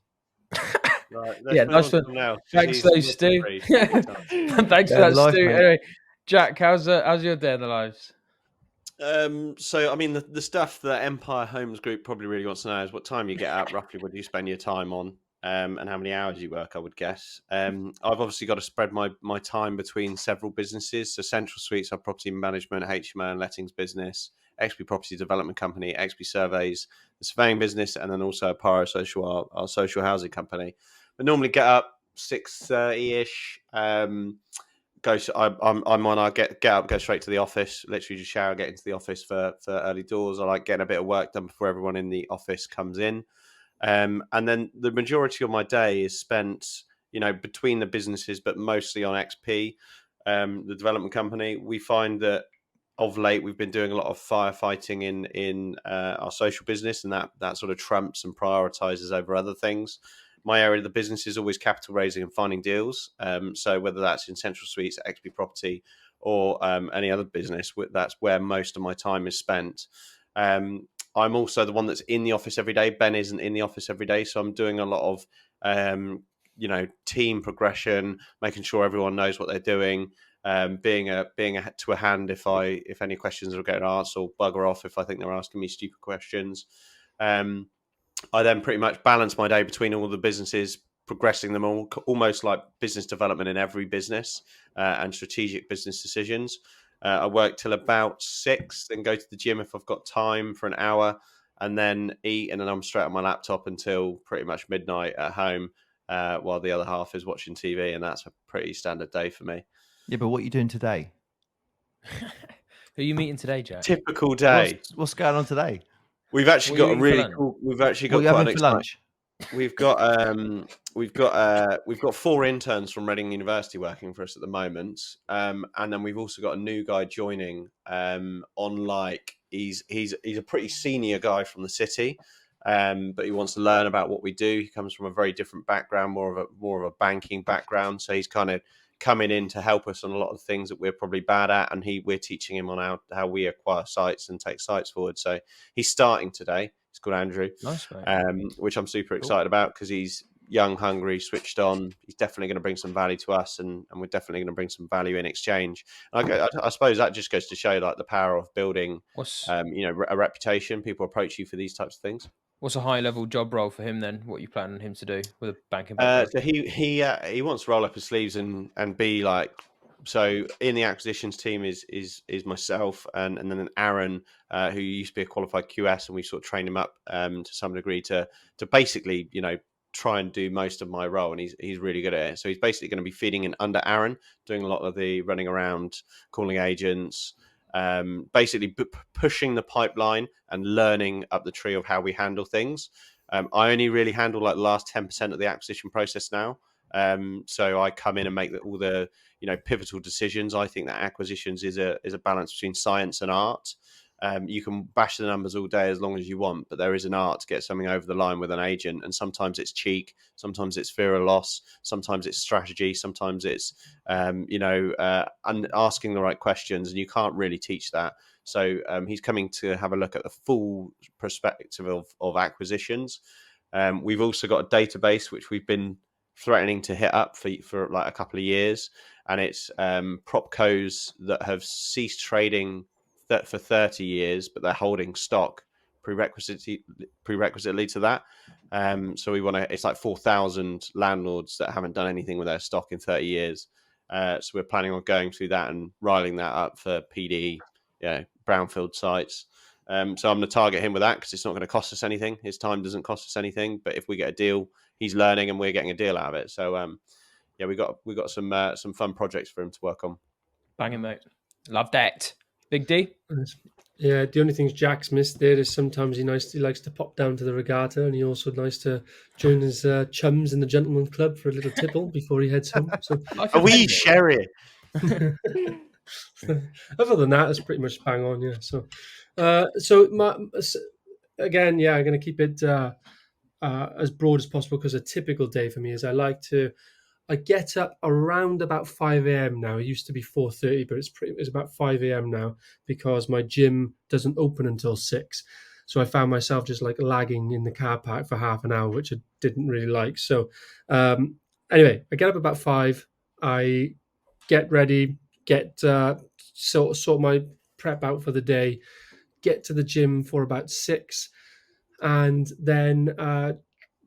Speaker 3: Right, yeah, nice one. Thanks, though, Stu. Thanks for that, Stu. Mate. Anyway, Jack, how's your day in the lives?
Speaker 4: So I mean, the stuff that Empire Homes Group probably really wants to know is what time you get up, roughly what do you spend your time on. And how many hours you work, I would guess. I've obviously got to spread my time between several businesses. So Central Suites, our property management, HMO and lettings business, XP Property Development Company, XP Surveys, the surveying business, and then also Parasocial, our social housing company. But normally get up 6:30ish. I'm on. I get up, go straight to the office. Literally just shower, get into the office for early doors. I like getting a bit of work done before everyone in the office comes in. And then the majority of my day is spent, between the businesses, but mostly on XP, the development company. We find that of late we've been doing a lot of firefighting in our social business, and that sort of trumps and prioritizes over other things. My area of the business is always capital raising and finding deals. So whether that's in Central Suites, XP Property, or any other business, that's where most of my time is spent. I'm also the one that's in the office every day. Ben isn't in the office every day, so I'm doing a lot of, team progression, making sure everyone knows what they're doing, being to a hand if any questions are getting asked, or bugger off if I think they're asking me stupid questions. I then pretty much balance my day between all the businesses, progressing them all, almost like business development in every business and strategic business decisions. I work till about 6, then go to the gym if I've got time for an hour, and then eat, and then I'm straight on my laptop until pretty much midnight at home, while the other half is watching TV, and that's a pretty standard day for me.
Speaker 1: Yeah, but what are you doing today?
Speaker 3: Who are you meeting today, Jack?
Speaker 4: Typical day.
Speaker 1: What's going on today?
Speaker 4: We've actually got a really cool. We've actually got quite an exciting. We've got 4 interns from Reading University working for us at the moment, and then we've also got a new guy joining on like he's a pretty senior guy from the city, but he wants to learn about what we do. He comes from a very different background, more of a banking background. So he's kind of coming in to help us on a lot of things that we're probably bad at, and we're teaching him on how we acquire sites and take sites forward. So he's starting today. He's called Andrew,
Speaker 3: Nice, mate.
Speaker 4: which I'm super excited about because he's young, hungry, switched on. He's definitely going to bring some value to us, and we're definitely going to bring some value in exchange. I suppose that just goes to show like the power of building, a reputation. People approach you for these types of things.
Speaker 3: What's a high level job role for him then? What are you planning him to do with a banking background?
Speaker 4: So he wants to roll up his sleeves and be like. So in the acquisitions team is myself and then Aaron, who used to be a qualified QS, and we sort of trained him up to some degree to basically try and do most of my role, and he's really good at it. So he's basically going to be feeding in under Aaron, doing a lot of the running around, calling agents, basically pushing the pipeline and learning up the tree of how we handle things. I only really handle like the last 10% of the acquisition process now. So I come in and make all the pivotal decisions. I think that acquisitions is a balance between science and art. You can bash the numbers all day as long as you want, but there is an art to get something over the line with an agent. And sometimes it's cheek, sometimes it's fear of loss, sometimes it's strategy, sometimes it's asking the right questions, and you can't really teach that. So he's coming to have a look at the full perspective of acquisitions. We've also got a database which we've been threatening to hit up for like a couple of years, and it's propcos that have ceased trading for 30 years, but they're holding stock prerequisitely to that. So we want to, it's like 4,000 landlords that haven't done anything with their stock in 30 years. So we're planning on going through that and riling that up for PD, brownfield sites. So I'm going to target him with that because it's not going to cost us anything. His time doesn't cost us anything, but if we get a deal, he's learning and we're getting a deal out of it. So we got some fun projects for him to work on.
Speaker 3: Banging, mate. Love that. Big D.
Speaker 2: Yeah, the only things Jack's missed there is sometimes he likes to pop down to the regatta, and he also likes to join his chums in the gentleman club for a little tipple before he heads home. So
Speaker 4: are we sharing?
Speaker 2: Other than that, it's pretty much bang on. Yeah. So again, I'm going to keep it as broad as possible because a typical day for me is I get up around about 5 a.m. now. It used to be 4:30, but it's about 5 a.m. now because my gym doesn't open until 6. So I found myself just like lagging in the car park for half an hour, which I didn't really like. So anyway, I get up about 5. I get ready, sort my prep out for the day, get to the gym for about 6, and then I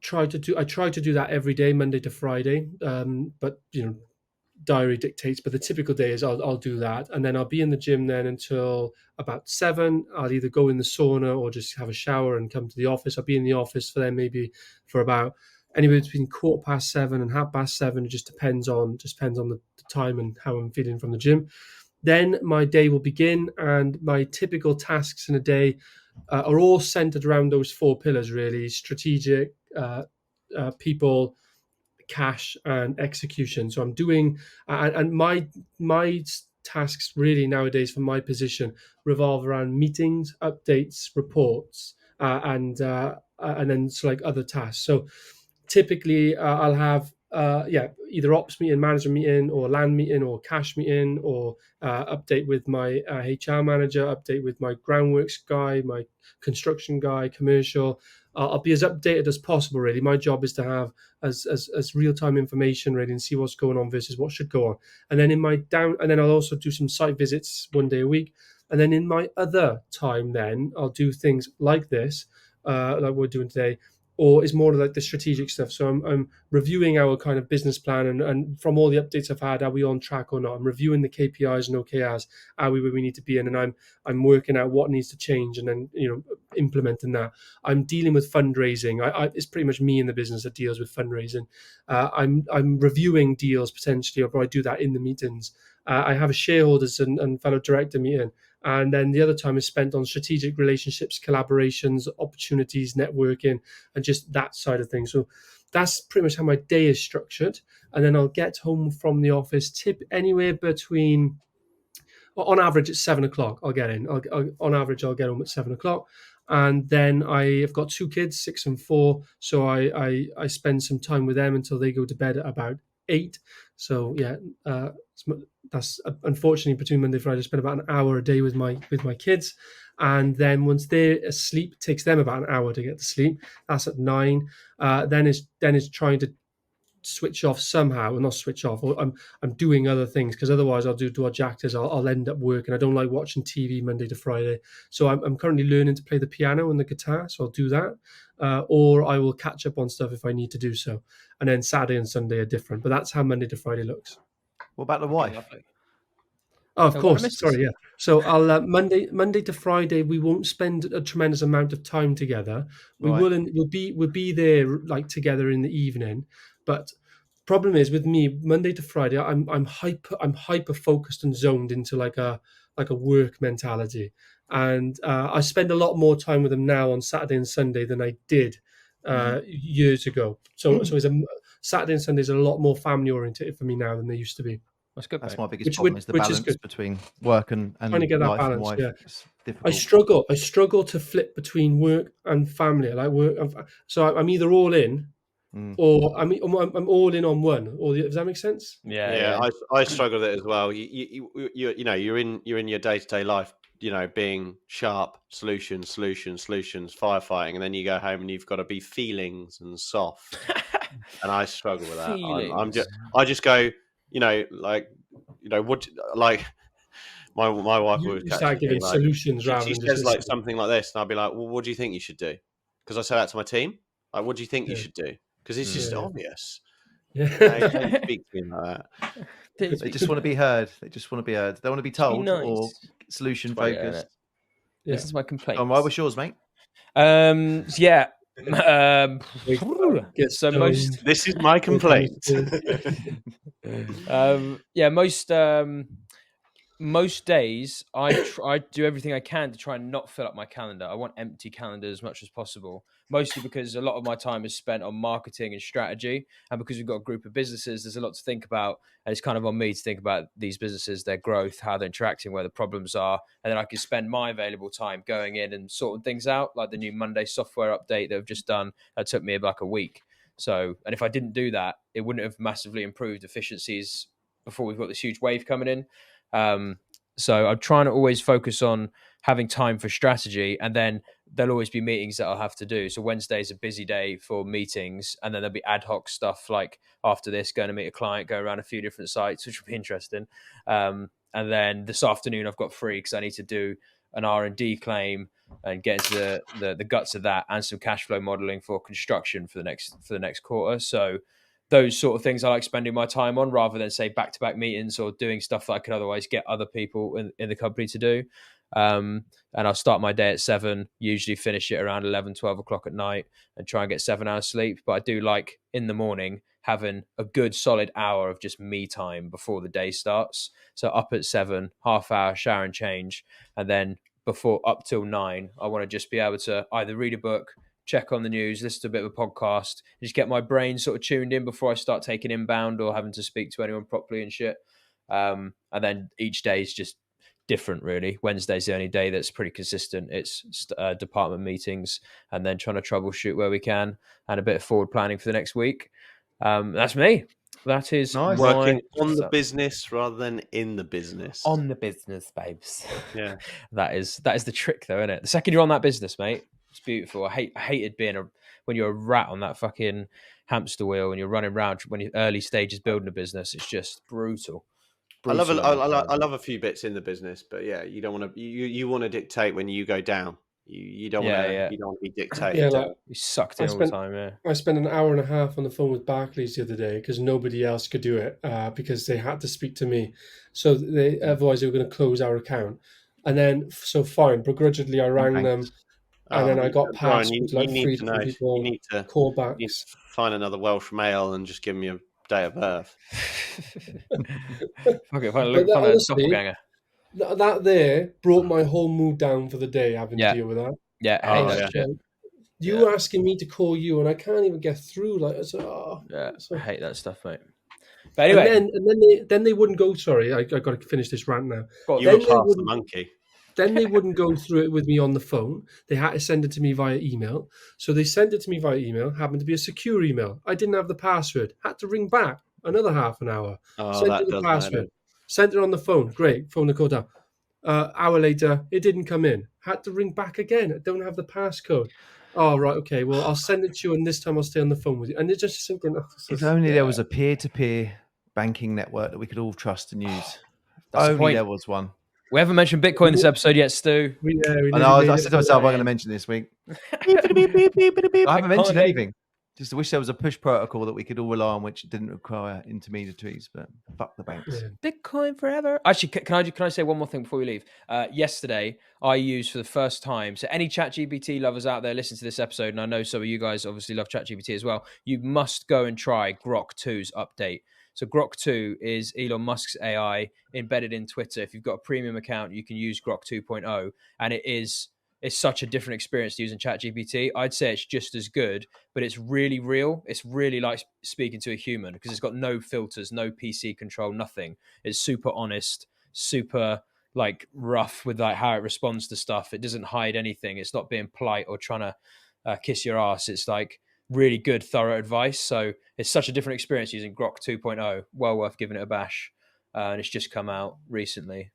Speaker 2: try to do that every day, Monday to Friday. But diary dictates. But the typical day is I'll do that, and then I'll be in the gym then until about 7. I'll either go in the sauna or just have a shower and come to the office. I'll be in the office for then maybe for about anywhere between 7:15 and 7:30. It just depends on the time and how I'm feeling from the gym. Then my day will begin, and my typical tasks in a day are all centered around those 4 pillars, really: strategic, people, cash, and execution. So I'm doing, and my tasks really nowadays from my position revolve around meetings, updates, reports, and then like other tasks. So typically I'll have either ops meeting, management meeting, or land meeting, or cash meeting, or update with my HR manager, update with my groundworks guy, my construction guy, commercial. I'll be as updated as possible, really. My job is to have as real-time information, really, and see what's going on versus what should go on. And then and then I'll also do some site visits 1 day a week. And then in my other time, then I'll do things like this, like we're doing today, or is more like the strategic stuff. So I'm reviewing our kind of business plan, and from all the updates I've had, are we on track or not? I'm reviewing the KPIs and OKRs, are we where we need to be in, and I'm working out what needs to change, and then implementing that. I'm dealing with fundraising. It's pretty much me in the business that deals with fundraising. I'm reviewing deals potentially, or I do that in the meetings. I have a shareholders and fellow director meeting. And then the other time is spent on strategic relationships, collaborations, opportunities, networking, and just that side of things. So that's pretty much how my day is structured. And then I'll get home from the office, anywhere between on average it's 7 o'clock. I'll get in. On average, I'll get home at 7 o'clock, and then I've got 2 kids, 6 and 4. So I spend some time with them until they go to bed at about 8. So yeah, that's unfortunately between Monday and Friday I spend about an hour a day with my kids, and then once they're asleep, it takes them about an hour to get to sleep. That's at 9. Then is trying to switch off somehow, or not switch off, or I'm doing other things, because otherwise I'll do dodge actors. I'll end up working. I don't like watching TV Monday to Friday, so I'm currently learning to play the piano and the guitar, so I'll do that, or I will catch up on stuff if I need to do so. And then Saturday and Sunday are different, but that's how Monday to Friday looks.
Speaker 1: What about the wife?
Speaker 2: Oh, of
Speaker 3: Oh,
Speaker 2: course.
Speaker 3: I missed
Speaker 2: Sorry,
Speaker 3: this.
Speaker 2: yeah. So I'll Monday to Friday we won't spend a tremendous amount of time together. We
Speaker 1: Right.
Speaker 2: will, and we'll be there like together in the evening. But problem is with me, Monday to Friday, I'm hyper focused and zoned into like a work mentality, and I spend a lot more time with them now on Saturday and Sunday than I did years ago. So it's Saturday and Sundays are a lot more family oriented for me now than they used to be.
Speaker 3: That's good.
Speaker 1: That's
Speaker 3: mate.
Speaker 1: my biggest problem, is the
Speaker 2: which is
Speaker 1: balance
Speaker 2: good.
Speaker 1: between work and
Speaker 2: Trying to get that
Speaker 1: life and
Speaker 2: balance,
Speaker 1: wife.
Speaker 2: yeah.
Speaker 1: It's
Speaker 2: I
Speaker 1: difficult.
Speaker 2: struggle to flip between work and family. I like work, so I'm either all in, or I'm all in on one. Or does that make sense?
Speaker 3: Yeah.
Speaker 4: I struggle with it as well. You know, you're in your day-to-day life, you know, being sharp, solutions, firefighting, and then you go home and you've got to be feelings and soft. And I struggle with that. I just go, you know, like, you know, what, like my wife
Speaker 2: You
Speaker 4: would catch
Speaker 2: start giving
Speaker 4: me, like,
Speaker 2: solutions rather
Speaker 4: she
Speaker 2: than just
Speaker 4: says like
Speaker 2: listening.
Speaker 4: something like this, and I'll be like, well, what do you think you should do? Because I say that to my team, like, what do you think you
Speaker 2: Yeah.
Speaker 4: should do? Because it's just
Speaker 2: Yeah.
Speaker 4: obvious.
Speaker 2: Yeah.
Speaker 4: Don't speak to me like that.
Speaker 1: They just want to be heard. They just want to be heard. They want to be told or
Speaker 3: nice.
Speaker 1: solution
Speaker 3: That's right, yeah,
Speaker 1: focused.
Speaker 2: Yeah.
Speaker 3: Listen to my complaints.
Speaker 1: Why was yours, mate?
Speaker 3: Yeah.
Speaker 2: Get
Speaker 3: So
Speaker 2: stoned.
Speaker 4: This is my complaint.
Speaker 3: Most days I do everything I can to try and not fill up my calendar. I want empty calendar as much as possible, mostly because a lot of my time is spent on marketing and strategy, and because we've got a group of businesses, there's a lot to think about, and it's kind of on me to think about these businesses, their growth, how they're interacting, where the problems are, and then I can spend my available time going in and sorting things out, like the new Monday software update that I've just done. That took me about a week. So, and if I didn't do that, it wouldn't have massively improved efficiencies before we've got this huge wave coming in. So I'm trying to always focus on having time for strategy, and then there'll always be meetings that I'll have to do. So Wednesday's a busy day for meetings, and then there'll be ad hoc stuff like after this, going to meet a client, go around a few different sites, which will be interesting. And then this afternoon I've got free because I need to do an R&D claim and get into the guts of that, and some cash flow modeling for construction for the next quarter. So those sort of things I like spending my time on, rather than say back-to-back meetings or doing stuff that I could otherwise get other people in the company to do. And I'll start my day at 7, usually finish it around 11, 12 o'clock at night, and try and get 7 hours sleep. But I do like in the morning having a good solid hour of just me time before the day starts. So up at 7, half hour, shower and change. And then before up till 9, I want to just be able to either read a book, check on the news, listen to a bit of a podcast, just get my brain sort of tuned in before I start taking inbound or having to speak to anyone properly and shit. And then each day is just different, really. Wednesday's the only day that's pretty consistent. It's department meetings, and then trying to troubleshoot where we can, and a bit of forward planning for the next week. That's me. That is
Speaker 1: Nice.
Speaker 4: Working on the business rather than in the business.
Speaker 3: on the business, babes.
Speaker 4: Yeah.
Speaker 3: that is the trick, though, isn't it? The second you're on that business, mate, it's beautiful. I hated being when you're a rat on that fucking hamster wheel and you're running around when you're early stages building a business. It's just brutal.
Speaker 4: I love a few bits in the business, but yeah, you don't want to. You want to dictate when you go down. You don't want to. You don't want to be dictated.
Speaker 2: Yeah,
Speaker 4: to.
Speaker 2: like,
Speaker 3: You sucked in all the time. Yeah.
Speaker 2: I spent an hour and a half on the phone with Barclays the other day because nobody else could do it because they had to speak to me. So otherwise they were going to close our account. And then, so fine, begrudgingly I rang them, and then I got
Speaker 4: Brian,
Speaker 2: passed
Speaker 4: you
Speaker 2: like
Speaker 4: need
Speaker 2: 3
Speaker 4: to know.
Speaker 2: people
Speaker 4: You need to
Speaker 2: callbacks.
Speaker 4: find another Welsh male and just give me a date of birth.
Speaker 3: Fuck it, find a
Speaker 2: But that, honestly,
Speaker 3: doppelganger.
Speaker 2: that there brought my whole mood down for the day, having to deal with that.
Speaker 3: Yeah, I hate
Speaker 4: Oh,
Speaker 3: that
Speaker 4: yeah.
Speaker 3: shit.
Speaker 2: You were asking me to call you, and I can't even get through. Like, I said,
Speaker 3: Yeah, I hate that stuff, mate. But anyway,
Speaker 2: and then they wouldn't go. Sorry, I got to finish this rant now.
Speaker 3: go on.
Speaker 4: You were
Speaker 2: Then they
Speaker 4: past the
Speaker 2: wouldn't.
Speaker 4: monkey.
Speaker 2: Then they wouldn't go through it with me on the phone. They had to send it to me via email. So they sent it to me via email. Happened to be a secure email. I didn't have the password. Had to ring back another half an hour.
Speaker 4: Oh,
Speaker 2: Sent
Speaker 4: that
Speaker 2: her the
Speaker 4: does
Speaker 2: password.
Speaker 4: matter.
Speaker 2: Sent it on the phone. Great. Phone the code down. Hour later, it didn't come in. Had to ring back again. I don't have the passcode. Oh, right. Okay. Well, I'll send it to you, and this time I'll stay on the phone with you. And it's just thinking,
Speaker 1: If only there was a peer-to-peer banking network that we could all trust and use.
Speaker 3: That's the
Speaker 1: Only
Speaker 3: point.
Speaker 1: there was one.
Speaker 3: We haven't mentioned Bitcoin this episode yet, Stu.
Speaker 1: I said to myself, I'm going to mention this week. I haven't mentioned
Speaker 3: Bitcoin.
Speaker 1: anything. Just wish there was a push protocol that we could all rely on, which didn't require intermediaries. But fuck the banks.
Speaker 2: Yeah.
Speaker 3: Bitcoin forever. Actually, can I say one more thing before we leave? Yesterday, I used for the first time. So any ChatGPT lovers out there, listen to this episode, and I know some of you guys obviously love ChatGPT as well. You must go and try Grok 2's update. So Grok 2 is Elon Musk's AI embedded in Twitter. If you've got a premium account, you can use Grok 2.0, and it's such a different experience to using ChatGPT. I'd say it's just as good, but it's really real. It's really like speaking to a human because it's got no filters, no PC control, nothing. It's super honest, super like rough with like how it responds to stuff. It doesn't hide anything. It's not being polite or trying to kiss your ass. It's like really good, thorough advice. So it's such a different experience using Grok 2.0. Well worth giving it a bash. And it's just come out recently.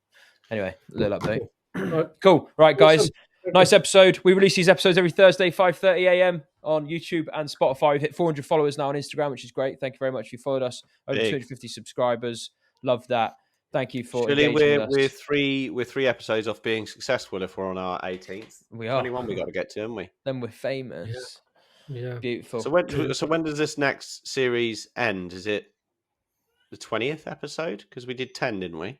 Speaker 3: Anyway, a little update. Cool. Right, guys.
Speaker 2: Awesome.
Speaker 3: Nice episode. We release these episodes every Thursday, 5:30 a.m. on YouTube and Spotify. We've hit 400 followers now on Instagram, which is great. Thank you very much if you followed us. Over 250 subscribers. Love that. Thank you for
Speaker 4: Surely
Speaker 3: engaging with us.
Speaker 4: we're three episodes off being successful if we're on our 18th.
Speaker 3: We are.
Speaker 4: 21 we got to get to, haven't we?
Speaker 3: Then we're famous.
Speaker 2: Yeah.
Speaker 3: Beautiful.
Speaker 4: So when does this next series end? Is it the 20th episode? Because we did 10, didn't we?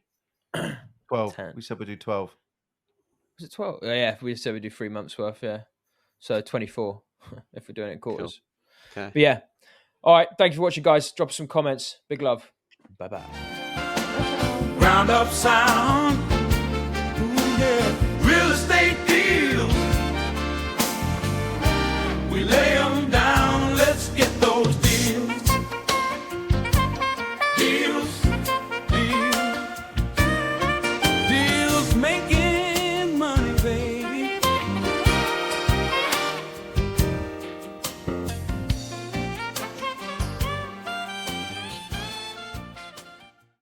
Speaker 1: 12.
Speaker 3: 10.
Speaker 1: We said we'd do 12.
Speaker 3: Was it 12? Yeah, we said we'd do 3 months worth, yeah. So 24 if we're doing it in quarters.
Speaker 4: Cool. Okay.
Speaker 3: But yeah. All right. Thank you for watching, guys. Drop us some comments. Big love. Bye-bye.
Speaker 5: Ground up sound